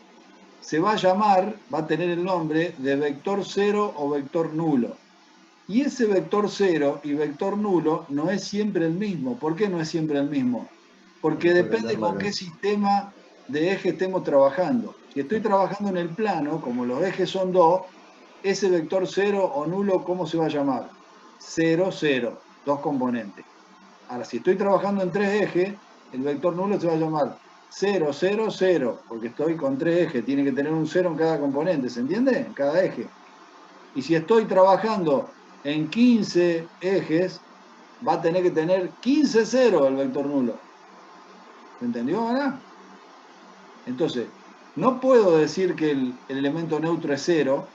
Se va a llamar, va a tener el nombre de vector cero o vector nulo. Y ese vector cero y vector nulo no es siempre el mismo. ¿Por qué no es siempre el mismo? Porque depende con qué sistema de eje estemos trabajando. Si estoy trabajando en el plano, como los ejes son dos, ese vector cero o nulo, ¿cómo se va a llamar? 0, 0, dos componentes. Ahora, si estoy trabajando en tres ejes, el vector nulo se va a llamar 0, 0, 0, porque estoy con tres ejes, tiene que tener un 0 en cada componente, ¿se entiende? En cada eje. Y si estoy trabajando en 15 ejes, va a tener que tener 15, 0 el vector nulo. ¿Se entendió ahora? Entonces, no puedo decir que el elemento neutro es 0,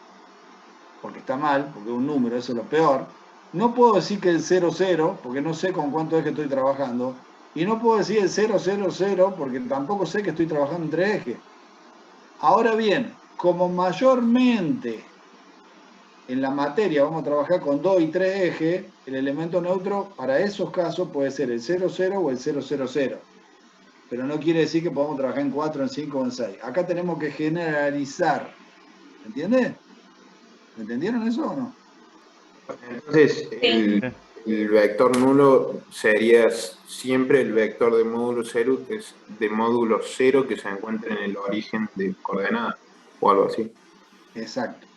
porque está mal, porque es un número, eso es lo peor. No puedo decir que el 0, 0, porque no sé con cuánto eje estoy trabajando. Y no puedo decir el 0, 0, 0, porque tampoco sé que estoy trabajando en tres ejes. Ahora bien, como mayormente en la materia vamos a trabajar con 2 y 3 ejes, el elemento neutro para esos casos puede ser el 0, 0 o el 0, 0, 0. Pero no quiere decir que podamos trabajar en 4, en 5 o en 6. Acá tenemos que generalizar. ¿Entiendes? ¿Entendieron eso o no? Entonces, el vector nulo sería siempre el vector de módulo 0, que es de módulo 0 que se encuentra en el origen de coordenada, o algo así. Exacto.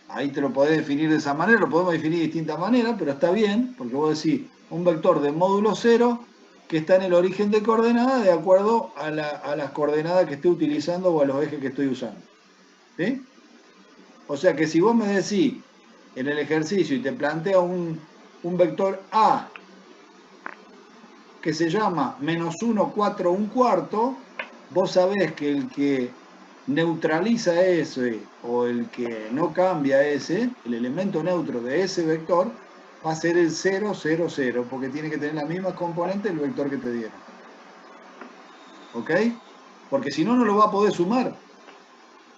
Ahí te lo podés definir de esa manera, lo podemos definir de distintas maneras, pero está bien, porque vos decís un vector de módulo 0 que está en el origen de coordenada de acuerdo a las coordenadas que esté utilizando o a los ejes que estoy usando. ¿Sí? O sea que si vos me decís en el ejercicio y te plantea un vector A que se llama -1, 4, 1/4, vos sabés que el que neutraliza ese o el que no cambia ese, el elemento neutro de ese vector, va a ser el 0, 0, 0, porque tiene que tener las mismas componentes del vector que te dieron. ¿Ok? Porque si no, no lo va a poder sumar.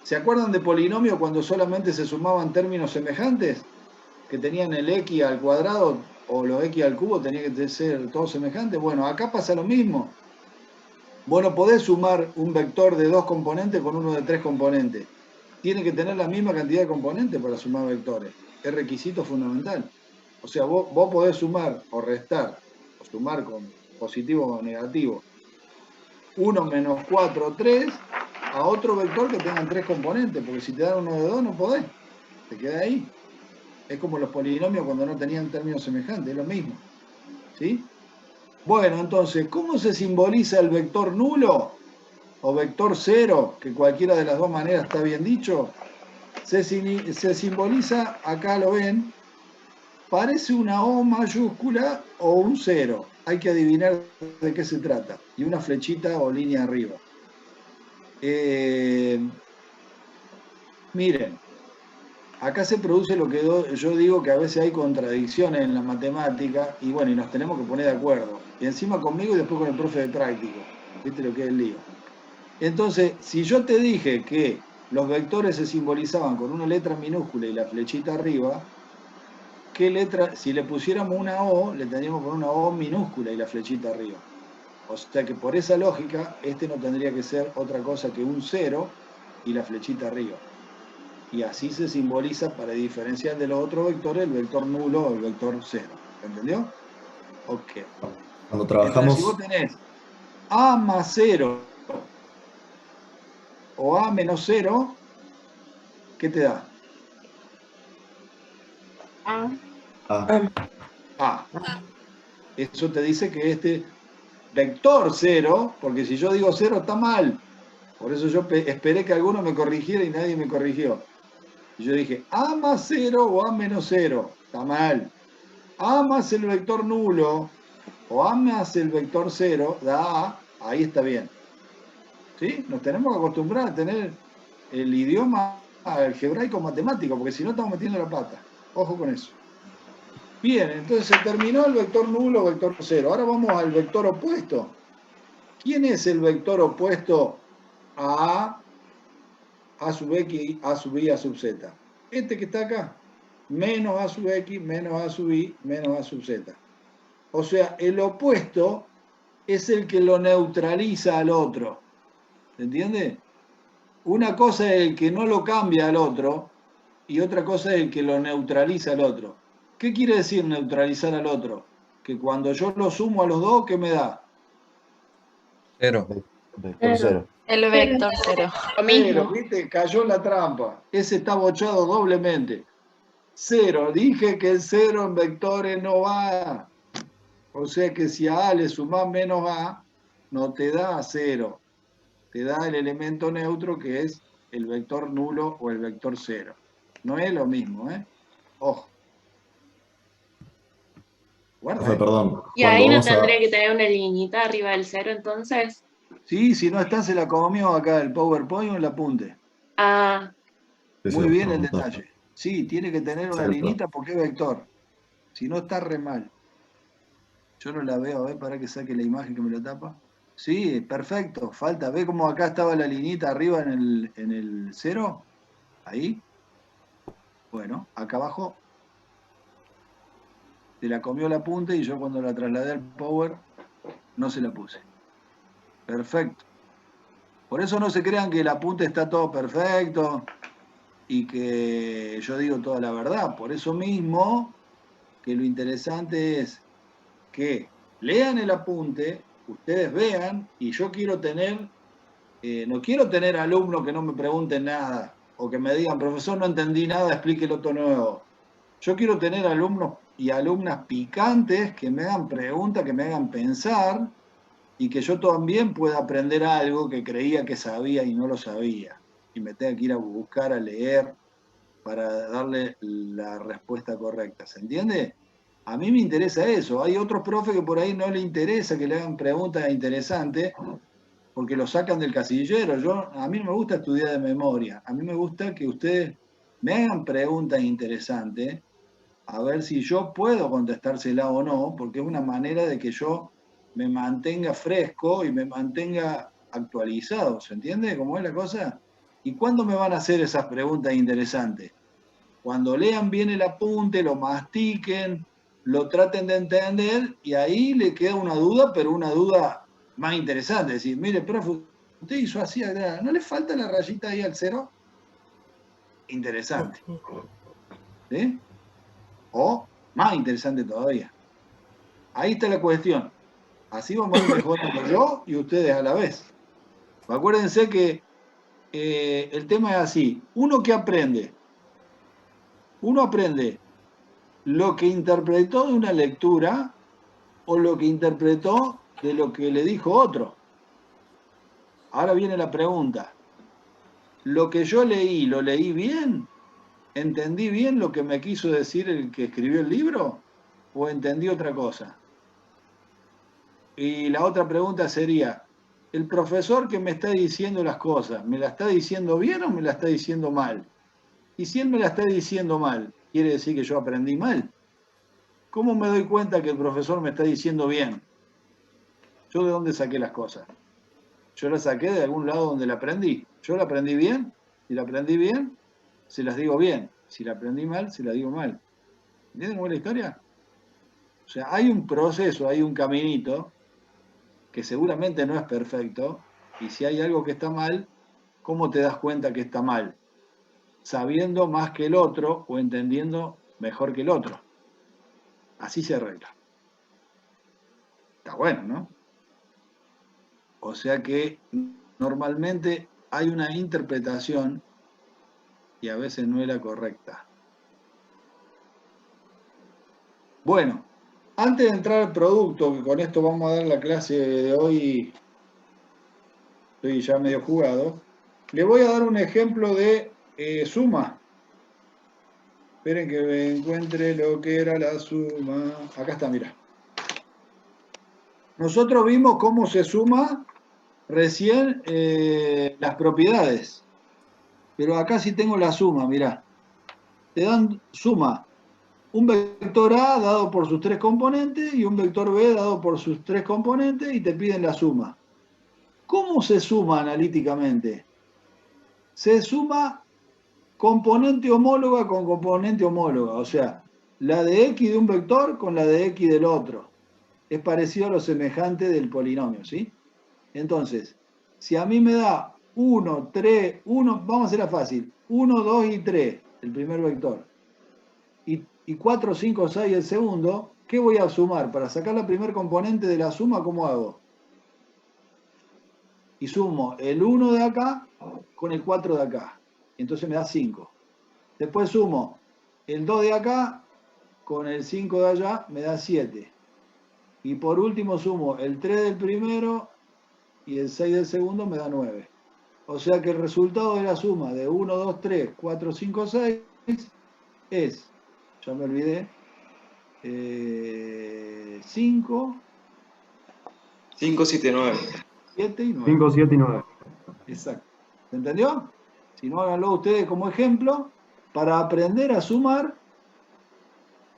¿Se acuerdan de polinomio cuando solamente se sumaban términos semejantes? Que tenían el x al cuadrado o los x al cubo, tenía que ser todos semejantes. Bueno, acá pasa lo mismo. Vos no podés sumar un vector de 2 componentes con uno de 3 componentes. Tiene que tener la misma cantidad de componentes para sumar vectores. Es requisito fundamental. O sea, vos podés sumar o restar, o sumar con positivo o negativo, 1 menos 4, 3, a otro vector que tengan 3 componentes, porque si te dan uno de 2 no podés. Te queda ahí. Es como los polinomios cuando no tenían términos semejantes, es lo mismo. ¿Sí? Bueno, entonces, ¿cómo se simboliza el vector nulo o vector cero? Que cualquiera de las dos maneras está bien dicho. Se simboliza, acá lo ven, parece una O mayúscula o un 0. Hay que adivinar de qué se trata. Y una flechita o línea arriba. Miren, acá se produce lo que yo digo que a veces hay contradicciones en la matemática y bueno, y nos tenemos que poner de acuerdo. Y encima conmigo y después con el profe de práctico. ¿Viste lo que es el lío? Entonces, si yo te dije que los vectores se simbolizaban con una letra minúscula y la flechita arriba, ¿qué letra? Si le pusiéramos una O, le tendríamos que poner una O minúscula y la flechita arriba. O sea que por esa lógica, este no tendría que ser otra cosa que un 0 y la flechita arriba. Y así se simboliza, para diferenciar de los otros vectores, el vector nulo o el vector 0. ¿Entendió? Ok. Cuando trabajamos... Entonces, si vos tenés A más 0 o A menos 0, ¿qué te da? A. Eso te dice que este vector 0, porque si yo digo 0 está mal. Por eso yo esperé que alguno me corrigiera y nadie me corrigió. Y yo dije, A más 0 o A menos 0, está mal. A más el vector nulo o A más el vector 0 da A, ahí está bien. ¿Sí? Nos tenemos que acostumbrar a tener el idioma algebraico matemático, porque si no estamos metiendo la pata. Ojo con eso. Bien, entonces se terminó el vector nulo, vector 0. Ahora vamos al vector opuesto. ¿Quién es el vector opuesto a A sub X, A sub Y, A sub Z? Este que está acá. Menos A sub X, menos A sub Y, menos A sub Z. O sea, el opuesto es el que lo neutraliza al otro. ¿Se entiende? Una cosa es el que no lo cambia al otro y otra cosa es el que lo neutraliza al otro. ¿Qué quiere decir neutralizar al otro? Que cuando yo lo sumo a los dos, ¿qué me da? 0. Vector 0. El vector 0. Lo Cero, mismo. ¿viste? Cayó en la trampa. Ese está bochado doblemente. 0. Dije que el 0 en vectores no va. O sea que si a A le sumás menos A, no te da 0. Te da el elemento neutro que es el vector nulo o el vector 0. No es lo mismo, ¿eh? Ojo. Guarda, Profe, perdón. Y ahí Cuando no vamos a- tendría que tener una liñita arriba del 0, entonces. Sí, si no está, se la comió acá el PowerPoint o el apunte. Ah, Sí, Muy sí, bien el preguntar. detalle. Sí, tiene que tener una Cierto. linita porque es vector. Si no, está re mal. Yo no la veo, a ver, para que saque la imagen que me lo tapa. Sí, perfecto. Falta, ¿ve cómo acá estaba la linita arriba en el 0? Ahí. Bueno, acá abajo se la comió el apunte y yo cuando la trasladé al Power no se la puse. Perfecto. Por eso no se crean que el apunte está todo perfecto y que yo digo toda la verdad. Por eso mismo que lo interesante es que lean el apunte, ustedes vean, y yo quiero tener, no quiero tener alumnos que no me pregunten nada, o que me digan, profesor, no entendí nada, explíquelo todo nuevo. Yo quiero tener alumnos y alumnas picantes que me hagan preguntas, que me hagan pensar, y que yo también pueda aprender algo que creía que sabía y no lo sabía. Y me tenga que ir a buscar, a leer, para darle la respuesta correcta. ¿Se entiende? A mí me interesa eso. Hay otros profes que por ahí no le interesa que le hagan preguntas interesantes porque lo sacan del casillero. A mí no me gusta estudiar de memoria. A mí me gusta que ustedes me hagan preguntas interesantes a ver si yo puedo contestársela o no, porque es una manera de que yo me mantenga fresco y me mantenga actualizado. ¿Se entiende cómo es la cosa? ¿Y cuándo me van a hacer esas preguntas interesantes? Cuando lean bien el apunte, lo mastiquen, lo traten de entender y ahí le queda una duda, pero una duda más interesante. Es decir, mire, profe, usted hizo así, ¿no le falta la rayita ahí al 0? Interesante. ¿Sí? O más interesante todavía. Ahí está la cuestión. Así vamos a ir mejorando yo y ustedes a la vez. Acuérdense que el tema es así. Uno que aprende. Uno aprende lo que interpretó de una lectura o lo que interpretó de lo que le dijo otro. Ahora viene la pregunta. ¿Lo que yo leí, lo leí bien? ¿Entendí bien lo que me quiso decir el que escribió el libro? ¿O entendí otra cosa? Y la otra pregunta sería, ¿el profesor que me está diciendo las cosas, me la está diciendo bien o me la está diciendo mal? Y si él me la está diciendo mal, ¿quiere decir que yo aprendí mal? ¿Cómo me doy cuenta que el profesor me está diciendo bien? ¿Yo de dónde saqué las cosas? Yo las saqué de algún lado donde la aprendí. ¿Yo la aprendí bien? Si la aprendí bien, se las digo bien. Si la aprendí mal, se la digo mal. ¿Entienden cómo es la historia? O sea, hay un proceso, hay un caminito que seguramente no es perfecto, y si hay algo que está mal, ¿cómo te das cuenta que está mal? Sabiendo más que el otro o entendiendo mejor que el otro. Así se arregla. Está bueno, ¿no? O sea que normalmente hay una interpretación y a veces no es la correcta. Bueno, antes de entrar al producto, que con esto vamos a dar la clase de hoy, estoy ya medio jugado, le voy a dar un ejemplo de suma. Esperen que me encuentre lo que era la suma. Acá está, mira. Nosotros vimos cómo se suma recién las propiedades. Pero acá sí tengo la suma, mirá. Te dan suma. Un vector A dado por sus tres componentes y un vector B dado por sus tres componentes y te piden la suma. ¿Cómo se suma analíticamente? Se suma componente homóloga con componente homóloga, o sea, la de x de un vector con la de x del otro. Es parecido a lo semejante del polinomio, ¿sí? Entonces, si a mí me da 1, 3, 1, vamos a hacerla fácil, 1, 2 y 3, el primer vector, y 4, 5, 6 el segundo, ¿qué voy a sumar? Para sacar la primer componente de la suma, ¿cómo hago? Y sumo el 1 de acá con el 4 de acá. Entonces me da 5. Después sumo el 2 de acá con el 5 de allá, me da 7. Y por último sumo el 3 del primero y el 6 del segundo, me da 9. O sea que el resultado de la suma de 1, 2, 3, 4, 5, 6 es, ya me olvidé, 5, 5, 7, 9. 7 y 9. 5, 7 y 9. Exacto. ¿Se entendió? Si no, háganlo ustedes como ejemplo. Para aprender a sumar,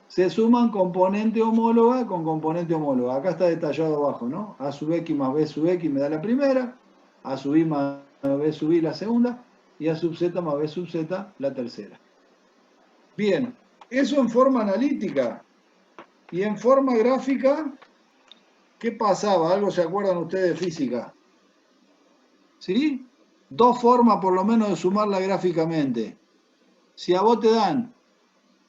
se suman componente homóloga con componente homóloga. Acá está detallado abajo, ¿no? A sub x más b sub x me da la primera, a sub y más b sub y la segunda, y a sub z más b sub z la tercera. Bien, eso en forma analítica. Y en forma gráfica, ¿qué pasaba? ¿Algo se acuerdan ustedes de física? ¿Sí? Dos formas por lo menos de sumarla gráficamente. Si a vos te dan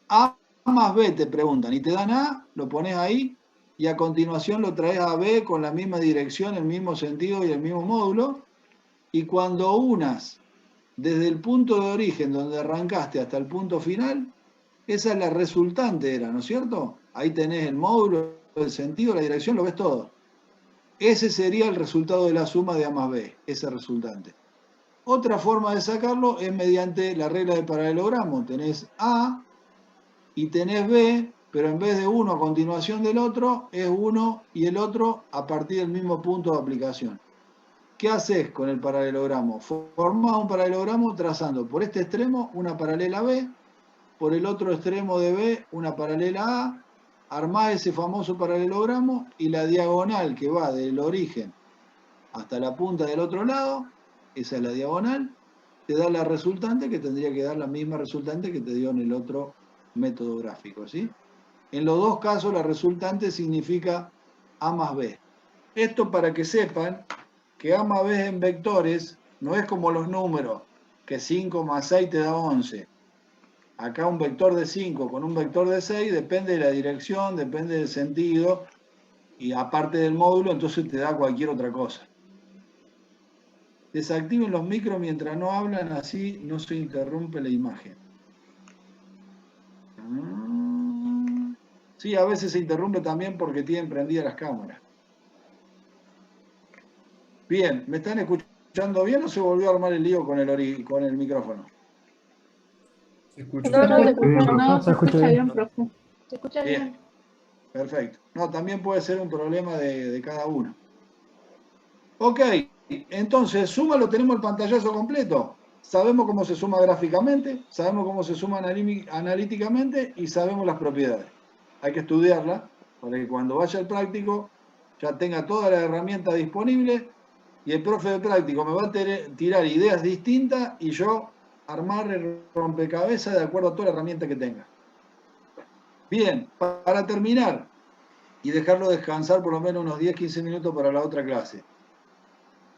A más B, te preguntan, y te dan A, lo pones ahí, y a continuación lo traes a B con la misma dirección, el mismo sentido y el mismo módulo, y cuando unas desde el punto de origen donde arrancaste hasta el punto final, esa es la resultante, ¿no es cierto? Ahí tenés el módulo, el sentido, la dirección, lo ves todo. Ese sería el resultado de la suma de A más B, ese resultante. Otra forma de sacarlo es mediante la regla de paralelogramo. Tenés A y tenés B, pero en vez de uno a continuación del otro, es uno y el otro a partir del mismo punto de aplicación. ¿Qué haces con el paralelogramo? Formás un paralelogramo trazando por este extremo una paralela B, por el otro extremo de B una paralela A, armás ese famoso paralelogramo y la diagonal que va del origen hasta la punta del otro lado, esa es la diagonal, te da la resultante que tendría que dar la misma resultante que te dio en el otro método gráfico, ¿sí? En los dos casos la resultante significa A más B. Esto para que sepan que A más B en vectores no es como los números, que 5 más 6 te da 11. Acá un vector de 5 con un vector de 6 depende de la dirección, depende del sentido, y aparte del módulo, entonces te da cualquier otra cosa. Desactiven los micros mientras no hablan, así no se interrumpe la imagen. Sí, a veces se interrumpe también porque tienen prendidas las cámaras. Bien, ¿me están escuchando bien o se volvió a armar el lío con el micrófono? Se escucha. No, se escucha bien, profe. ¿Se escucha Bien, bien? perfecto. No, también puede ser un problema de cada uno. Ok, entonces, suma lo tenemos el pantallazo completo. Sabemos cómo se suma gráficamente, sabemos cómo se suma analíticamente y sabemos las propiedades. Hay que estudiarla para que cuando vaya al práctico ya tenga toda la herramienta disponible y el profe de práctico me va a tirar ideas distintas y yo armar el rompecabezas de acuerdo a toda la herramienta que tenga. Bien, para terminar y dejarlo descansar por lo menos unos 10-15 minutos para la otra clase.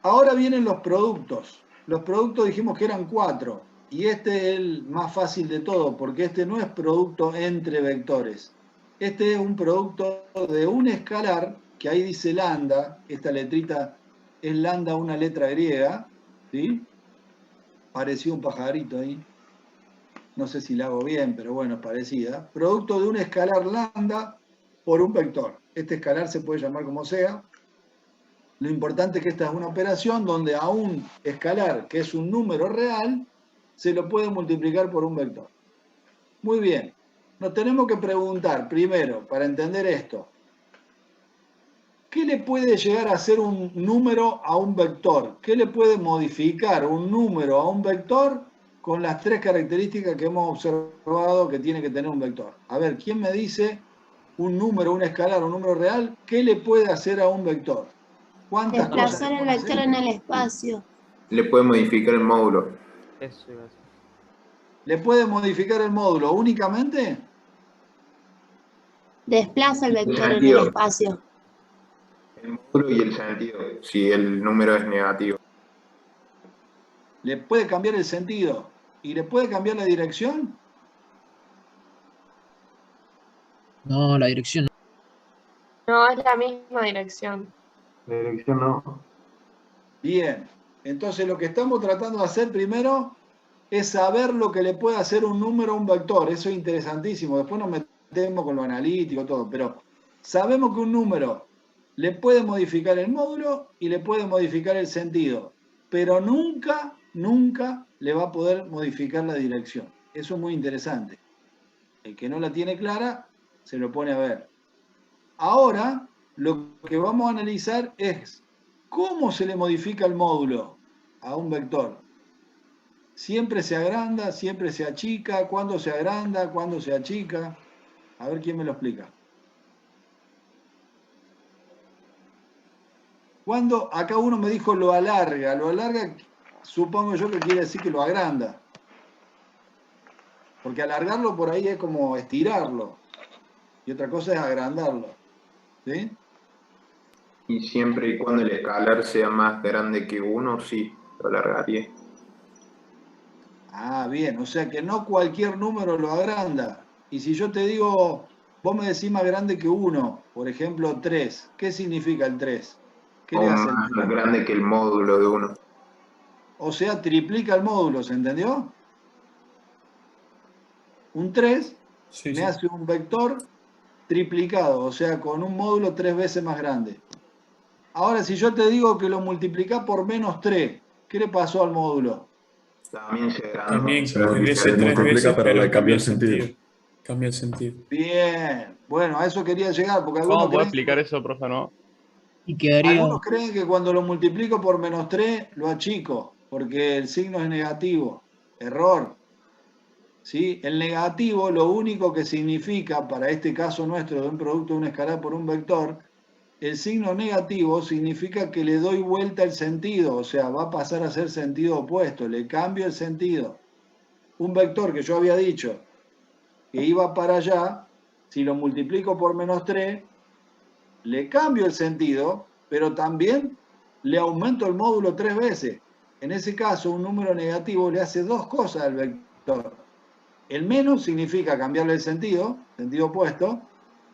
Ahora vienen los productos. Los productos dijimos que eran 4 y este es el más fácil de todo porque este no es producto entre vectores. Este es un producto de un escalar que ahí dice lambda, esta letrita es lambda, una letra griega, ¿sí? Pareció un pajarito ahí. No sé si la hago bien, pero bueno, es parecida. Producto de un escalar lambda por un vector. Este escalar se puede llamar como sea. Lo importante es que esta es una operación donde a un escalar, que es un número real, se lo puede multiplicar por un vector. Muy bien. Nos tenemos que preguntar primero, para entender esto, ¿qué le puede llegar a ser un número a un vector? ¿Qué le puede modificar un número a un vector con las tres características que hemos observado que tiene que tener un vector? A ver, ¿quién me dice un número, un escalar, un número real? ¿Qué le puede hacer a un vector? ¿Cuántas cosas? Desplazar el vector en el espacio. Le puede modificar el módulo. Eso iba a decir. ¿Le puede modificar el módulo únicamente? Desplaza el vector en el Sentido. espacio. El módulo y el sentido, si el número es negativo. ¿Le puede cambiar el sentido? ¿Y le puede cambiar la dirección? No, la dirección. No, es la misma dirección. La dirección no. Bien. Entonces lo que estamos tratando de hacer primero es saber lo que le puede hacer un número a un vector. Eso es interesantísimo. Después nos metemos con lo analítico, todo. Pero sabemos que un número le puede modificar el módulo y le puede modificar el sentido. Pero nunca le va a poder modificar la dirección. Eso es muy interesante. El que no la tiene clara, se lo pone a ver. Ahora, lo que vamos a analizar es cómo se le modifica el módulo a un vector. Siempre se agranda, siempre se achica, cuándo se agranda, cuándo se achica. A ver quién me lo explica. Cuando acá uno me dijo lo alarga supongo yo que quiere decir que lo agranda. Porque alargarlo por ahí es como estirarlo. Y otra cosa es agrandarlo. ¿Sí? Y siempre y cuando el escalar sea más grande que 1, sí, lo alargaría. Ah, bien. O sea que no cualquier número lo agranda. Y si yo te digo, vos me decís más grande que 1, por ejemplo 3, ¿qué significa el 3? ¿Qué le hace el Más 3? grande que el módulo de 1. O sea, triplica el módulo, ¿se entendió? Un 3 me hace un vector triplicado, o sea, con un módulo 3 veces más grande. Ahora, si yo te digo que lo multiplicás por menos 3, ¿qué le pasó al módulo? También se agranda. También crece 3 veces, pero le cambia el sentido. Cambia el sentido. Bien. Bueno, a eso quería llegar, porque algunos ¿Cómo puedo creen explicar eso, profe, no? Y quedaría. Algunos creen que cuando lo multiplico por menos 3 lo achico, porque el signo es negativo. Error. ¿Sí? El negativo lo único que significa, para este caso nuestro de un producto de un escalar por un vector, el signo negativo significa que le doy vuelta el sentido, o sea, va a pasar a ser sentido opuesto, le cambio el sentido. Un vector que yo había dicho que iba para allá, si lo multiplico por menos 3, le cambio el sentido, pero también le aumento el módulo 3 veces. En ese caso, un número negativo le hace dos cosas al vector. El menos significa cambiarle el sentido opuesto,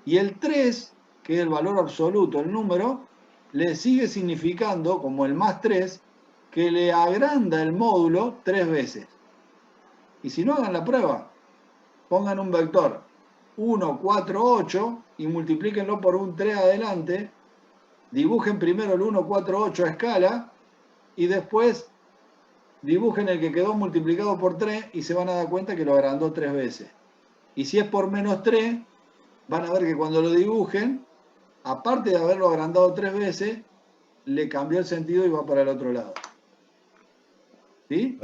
y el 3, que es el valor absoluto, el número, le sigue significando, como el más 3, que le agranda el módulo 3 veces. Y si no, hagan la prueba. Pongan un vector 1, 4, 8 y multiplíquenlo por un 3 adelante. Dibujen primero el 1, 4, 8 a escala y después dibujen el que quedó multiplicado por 3 y se van a dar cuenta que lo agrandó 3 veces. Y si es por menos 3, van a ver que cuando lo dibujen, aparte de haberlo agrandado 3 veces, le cambió el sentido y va para el otro lado. ¿Sí?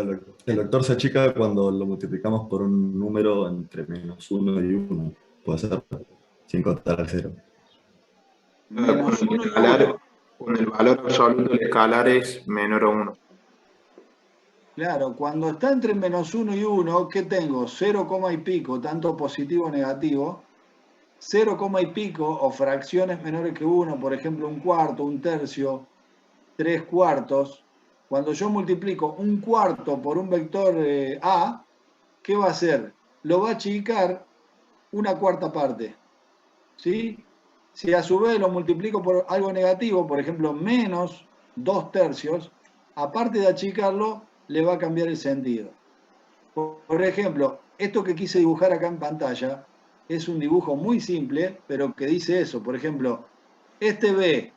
El vector se achica cuando lo multiplicamos por un número entre menos 1 y 1. Puede ser sin contar al 0. Menos 1 y 1. Con el valor absoluto del escalar es menor a 1. Claro, cuando está entre menos 1 y 1, ¿qué tengo? 0, y pico, tanto positivo o negativo. 0, y pico o fracciones menores que 1, por ejemplo, un cuarto, un tercio, 3 cuartos. Cuando yo multiplico un cuarto por un vector A, ¿qué va a hacer? Lo va a achicar una cuarta parte. ¿Sí? Si a su vez lo multiplico por algo negativo, por ejemplo, menos 2 tercios, aparte de achicarlo, le va a cambiar el sentido. Por ejemplo, esto que quise dibujar acá en pantalla es un dibujo muy simple, pero que dice eso. Por ejemplo, este B,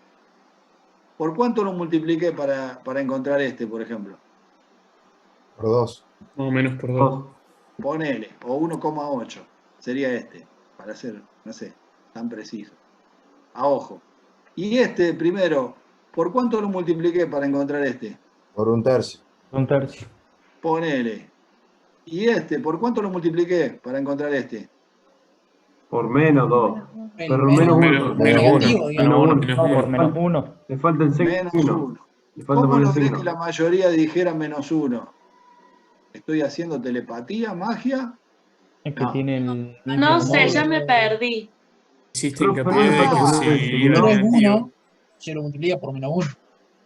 ¿por cuánto lo multipliqué para encontrar este, por ejemplo? Por 2. Más o menos por 2. Ponele, o 1,8 sería este, para ser, no sé, tan preciso. A ojo. Y este primero, ¿por cuánto lo multipliqué para encontrar este? Por un tercio. Un tercio. Ponele. Y este, ¿por cuánto lo multipliqué para encontrar este? Por menos 2. Pero menos menos 1. Menos negativo, 1. digamos. Menos No, 1. por menos 1. Le falta el Menos signo. 1. Le falta ¿Cómo poner el logré que signo. la mayoría dijera menos 1? ¿Estoy haciendo telepatía, magia? Es que No. tienen No mismos sé, ya módulos. me perdí. Hiciste Profe, hincapié le de falta que poner el si signo. era 0 es negativo. 1, se lo multiplica por menos 1.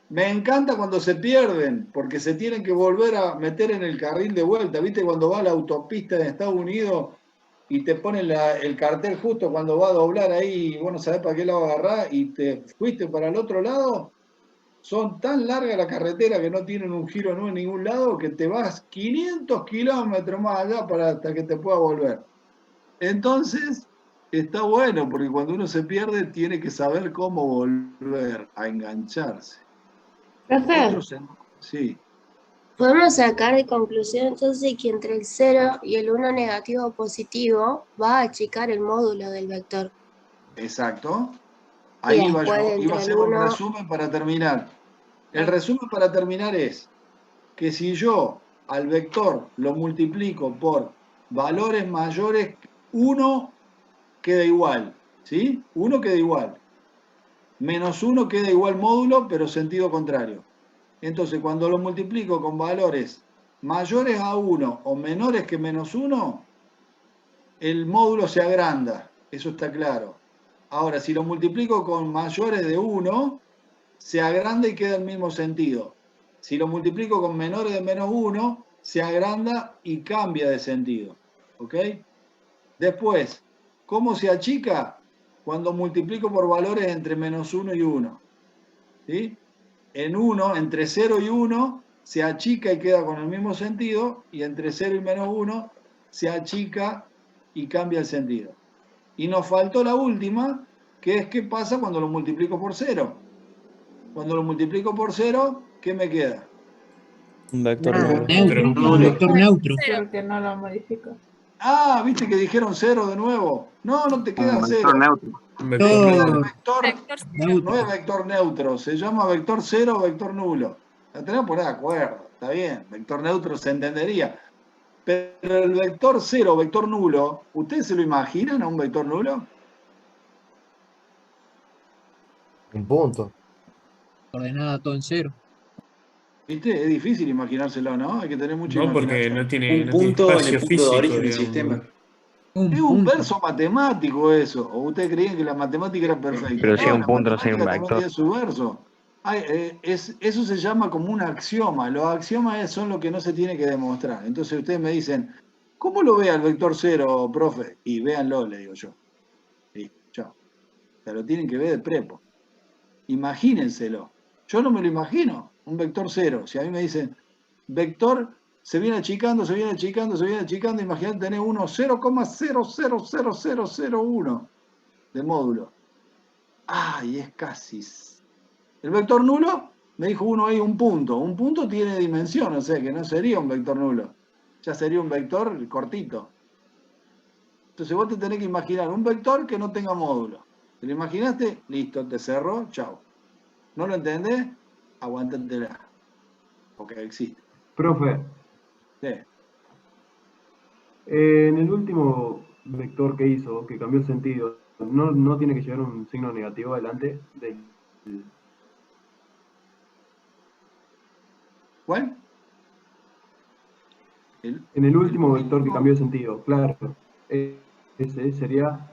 Me encanta cuando se pierden, porque se tienen que volver a meter en el carril de vuelta. ¿Viste cuando va a la autopista de Estados Unidos y te ponen el cartel justo cuando va a doblar ahí y vos no sabés para qué lado agarrar y te fuiste para el otro lado? Son tan largas la carretera que no tienen un giro nuevo en ningún lado que te vas 500 kilómetros más allá hasta que te pueda volver. Entonces, está bueno, porque cuando uno se pierde tiene que saber cómo volver a engancharse. Profe, Sí. podemos sacar de conclusión entonces que entre el 0 y el 1 negativo o positivo va a achicar el módulo del vector. Exacto. Y Ahí iba después yo. Iba a entre el hacer un 1, resumen para terminar. El resumen para terminar es que si yo al vector lo multiplico por valores mayores, 1 queda igual. ¿Sí? 1 queda igual. Menos 1 queda igual módulo, pero sentido contrario. Entonces, cuando lo multiplico con valores mayores a 1 o menores que menos 1, el módulo se agranda. Eso está claro. Ahora, si lo multiplico con mayores de 1, se agranda y queda el mismo sentido. Si lo multiplico con menores de menos 1, se agranda y cambia de sentido. ¿Ok? Después, ¿cómo se achica? Cuando multiplico por valores entre menos 1 y 1. ¿Sí? En 1, entre 0 y 1, se achica y queda con el mismo sentido, y entre 0 y menos 1, se achica y cambia el sentido. Y nos faltó la última, que es qué pasa cuando lo multiplico por 0. Cuando lo multiplico por 0, ¿qué me queda? Un vector Neutro. neutro. Vector neutro. Porque no lo modifico. Ah, ¿viste que dijeron 0 de nuevo? No, no te queda 0. Un vector neutro. No es vector neutro, se llama vector 0 o vector nulo. La tenemos que poner de acuerdo, está bien. Vector neutro se entendería. Pero el vector 0 o vector nulo, ¿ustedes se lo imaginan a un vector nulo? Un punto. Coordenada todo en 0. ¿Viste? Es difícil imaginárselo, ¿no? Hay que tener mucha No, porque imaginación. no tiene Un punto en el espacio punto de físico, origen del digamos. sistema. Es un verso matemático eso. ¿O ustedes creían que la matemática era perfecta? Pero si No, un la punto no sería un matemática también vector. tiene su verso. Eso se llama como un axioma. Los axiomas son lo que no se tiene que demostrar. Entonces ustedes me dicen, ¿cómo lo ve al vector 0, profe? Y véanlo, le digo yo. Listo, chao. Se lo tienen que ver de prepo. Imagínenselo. Yo no me lo imagino, un vector 0. Si a mí me dicen, vector se viene achicando, se viene achicando, se viene achicando, imagínate tener uno 0,000001 de módulo. Ay, es casi. El vector nulo, me dijo uno ahí, un punto. Un punto tiene dimensión, o sea que no sería un vector nulo. Ya sería un vector cortito. Entonces vos te tenés que imaginar un vector que no tenga módulo. ¿Te lo imaginaste? Listo, te cerró, chao. ¿No lo entendés? Aguántatela. Porque existe. Profe, Sí. en el último vector que hizo, que cambió el sentido, no tiene que llevar un signo negativo adelante del... ¿Cuál? En el último vector que cambió el sentido, claro. Ese sería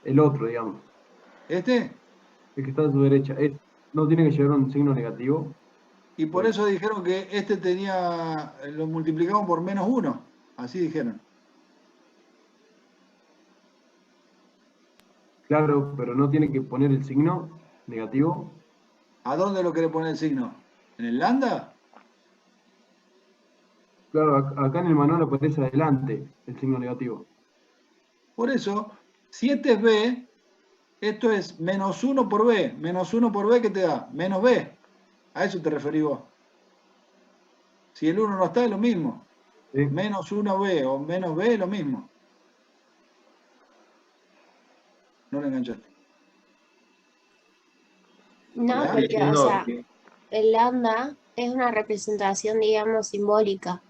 el otro, digamos. ¿Este? El que está a su derecha. No tiene que llevar un signo negativo. Y por eso dijeron que este tenía, lo multiplicamos por menos 1. Así dijeron. Claro, pero no tiene que poner el signo negativo. ¿A dónde lo querés poner el signo? ¿En el lambda? Claro, acá en el manual aparece adelante el signo negativo. Por eso, si este es B, esto es menos 1 por B. Menos 1 por B, ¿qué te da? Menos B. A eso te referís vos. Si el 1 no está, es lo mismo. ¿Sí? Menos 1B o menos B es lo mismo. No lo enganchaste. No, Hola. porque, o sea, el lambda es una representación, digamos, simbólica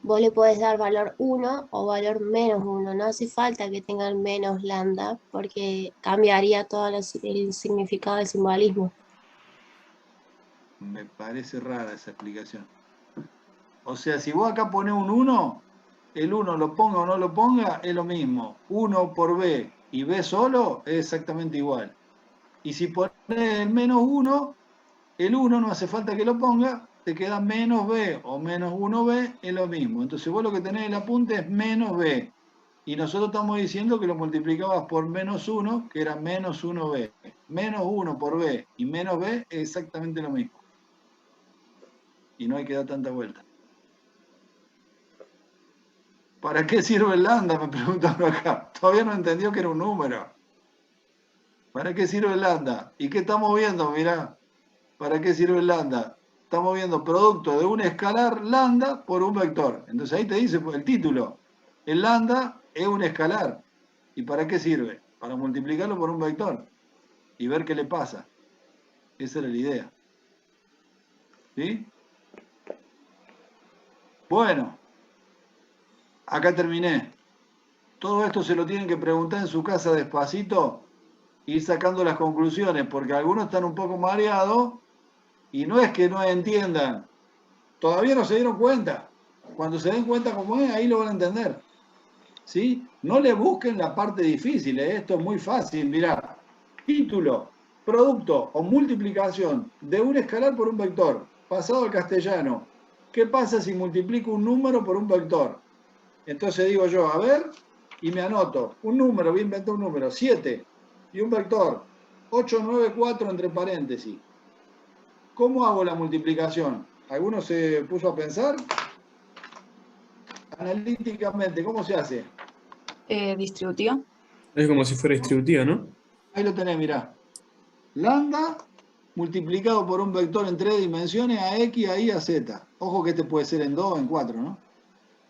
vos le podés dar valor 1 o valor menos 1. No hace falta que tengan menos lambda porque cambiaría todo el significado del simbolismo. Me parece rara esa explicación. O sea, si vos acá ponés un 1, el 1 lo ponga o no lo ponga, es lo mismo. 1 por B y B solo es exactamente igual. Y si pones el menos 1, el 1 no hace falta que lo ponga, te queda menos B o menos 1B, es lo mismo. Entonces vos lo que tenés en el apunte es menos B. Y nosotros estamos diciendo que lo multiplicabas por menos 1, que era menos 1B. Menos 1 por B y menos B es exactamente lo mismo. Y no hay que dar tanta vuelta. ¿Para qué sirve el lambda? Me preguntan acá. Todavía no entendió que era un número. ¿Para qué sirve el lambda? ¿Y qué estamos viendo? Mirá. ¿Para qué sirve el lambda? Estamos viendo producto de un escalar lambda por un vector. Entonces ahí te dice el título. El lambda es un escalar. ¿Y para qué sirve? Para multiplicarlo por un vector y ver qué le pasa. Esa era la idea. ¿Sí? Bueno, acá terminé. Todo esto se lo tienen que preguntar en su casa despacito, ir sacando las conclusiones, porque algunos están un poco mareados y no es que no entiendan. Todavía no se dieron cuenta. Cuando se den cuenta cómo es, ahí lo van a entender. ¿Sí? No le busquen la parte difícil, esto es muy fácil. Mirá, título, producto o multiplicación de un escalar por un vector, pasado al castellano. ¿Qué pasa si multiplico un número por un vector? Entonces digo yo, a ver, y me anoto. Un número, voy a inventar un número, 7, y un vector, 8, 9, 4 entre paréntesis. ¿Cómo hago la multiplicación? ¿Alguno se puso a pensar? Analíticamente, ¿cómo se hace? Distributiva. Es como si fuera distributiva, ¿no? Ahí lo tenés, mirá. Lambda multiplicado por un vector en 3 dimensiones a X, a Y, a Z. Ojo que este puede ser en 2 o en 4, ¿no?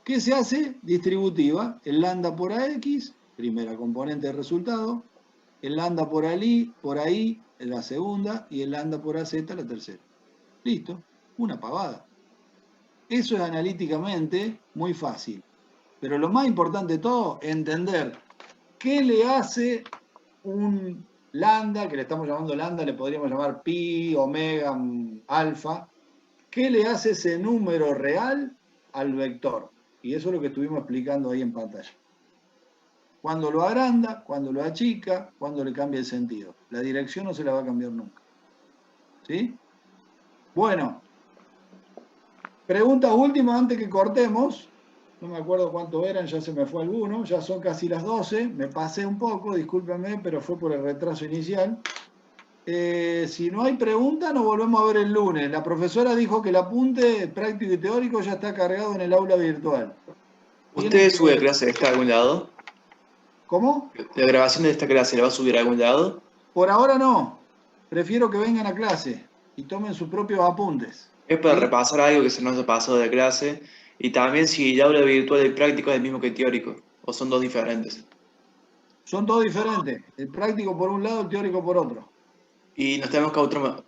¿Qué se hace? Distributiva. El lambda por AX, primera componente del resultado. El lambda por AY, la segunda. Y el lambda por AZ, la tercera. Listo. Una pavada. Eso es analíticamente muy fácil. Pero lo más importante de todo, entender qué le hace un lambda, que le estamos llamando lambda, le podríamos llamar pi, omega, alfa. ¿Qué le hace ese número real al vector? Y eso es lo que estuvimos explicando ahí en pantalla. Cuando lo agranda, cuando lo achica, cuando le cambia el sentido. La dirección no se la va a cambiar nunca. ¿Sí? Bueno. Preguntas últimas antes que cortemos. No me acuerdo cuántos eran, ya se me fue alguno. Ya son casi las 12. Me pasé un poco, discúlpenme, pero fue por el retraso inicial. Si no hay preguntas, nos volvemos a ver el lunes. La profesora dijo que el apunte práctico y teórico ya está cargado en el aula virtual. ¿Usted sube clase esta a algún lado? ¿Cómo? ¿La grabación de esta clase la va a subir a algún lado? Por ahora no. Prefiero que vengan a clase y tomen sus propios apuntes. Es para repasar algo que se nos ha pasado de clase y también si el aula virtual y práctico es el mismo que el teórico o son dos diferentes. Son dos diferentes. El práctico por un lado, el teórico por otro. ¿Y nos tenemos que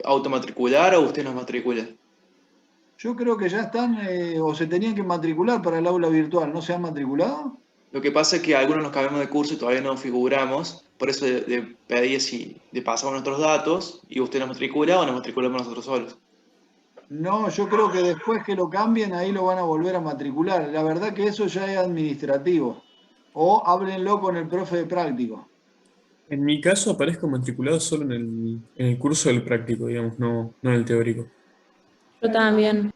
automatricular o usted nos matricula? Yo creo que ya están o se tenían que matricular para el aula virtual. ¿No se han matriculado? Lo que pasa es que algunos nos cambiamos de curso y todavía no figuramos. Por eso le pedí si le pasamos nuestros datos y usted nos matricula o nos matriculamos nosotros solos. No, yo creo que después que lo cambien ahí lo van a volver a matricular. La verdad que eso ya es administrativo. O háblenlo con el profe de práctico. En mi caso aparezco matriculado solo en el curso del práctico, digamos, no en el teórico. Yo también.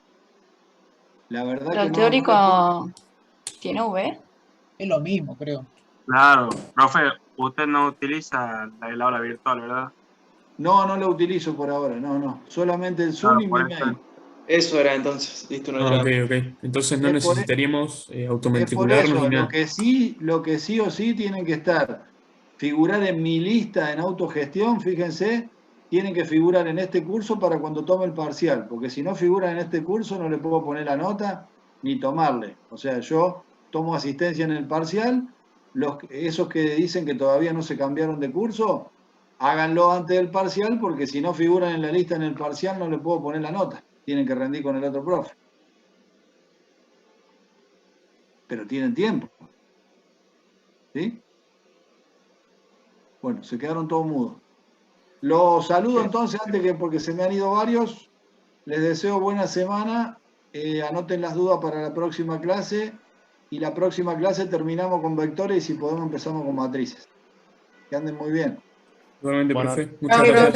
La verdad ¿Pero que el no, teórico tiene V? Es lo mismo, creo. Claro, profe, usted no utiliza el aula virtual, ¿verdad? No lo utilizo por ahora, no. Solamente el Zoom y mi mail. Eso era entonces, listo, no Ah, era. ok. Entonces no Es por- necesitaríamos Es por automatricularnos eso, ni nada. lo que sí o sí tienen que figurar en mi lista en autogestión, fíjense, tienen que figurar en este curso para cuando tome el parcial, porque si no figuran en este curso no le puedo poner la nota ni tomarle. O sea, yo tomo asistencia en el parcial, esos que dicen que todavía no se cambiaron de curso, háganlo antes del parcial, porque si no figuran en la lista en el parcial no le puedo poner la nota. Tienen que rendir con el otro profe. pero tienen tiempo. ¿Sí? Bueno, se quedaron todos mudos. Los saludo entonces, porque se me han ido varios. Les deseo buena semana. Anoten las dudas para la próxima clase. Y la próxima clase terminamos con vectores y si podemos empezamos con matrices. Que anden muy bien. Igualmente, Bueno, profe. Muchas gracias.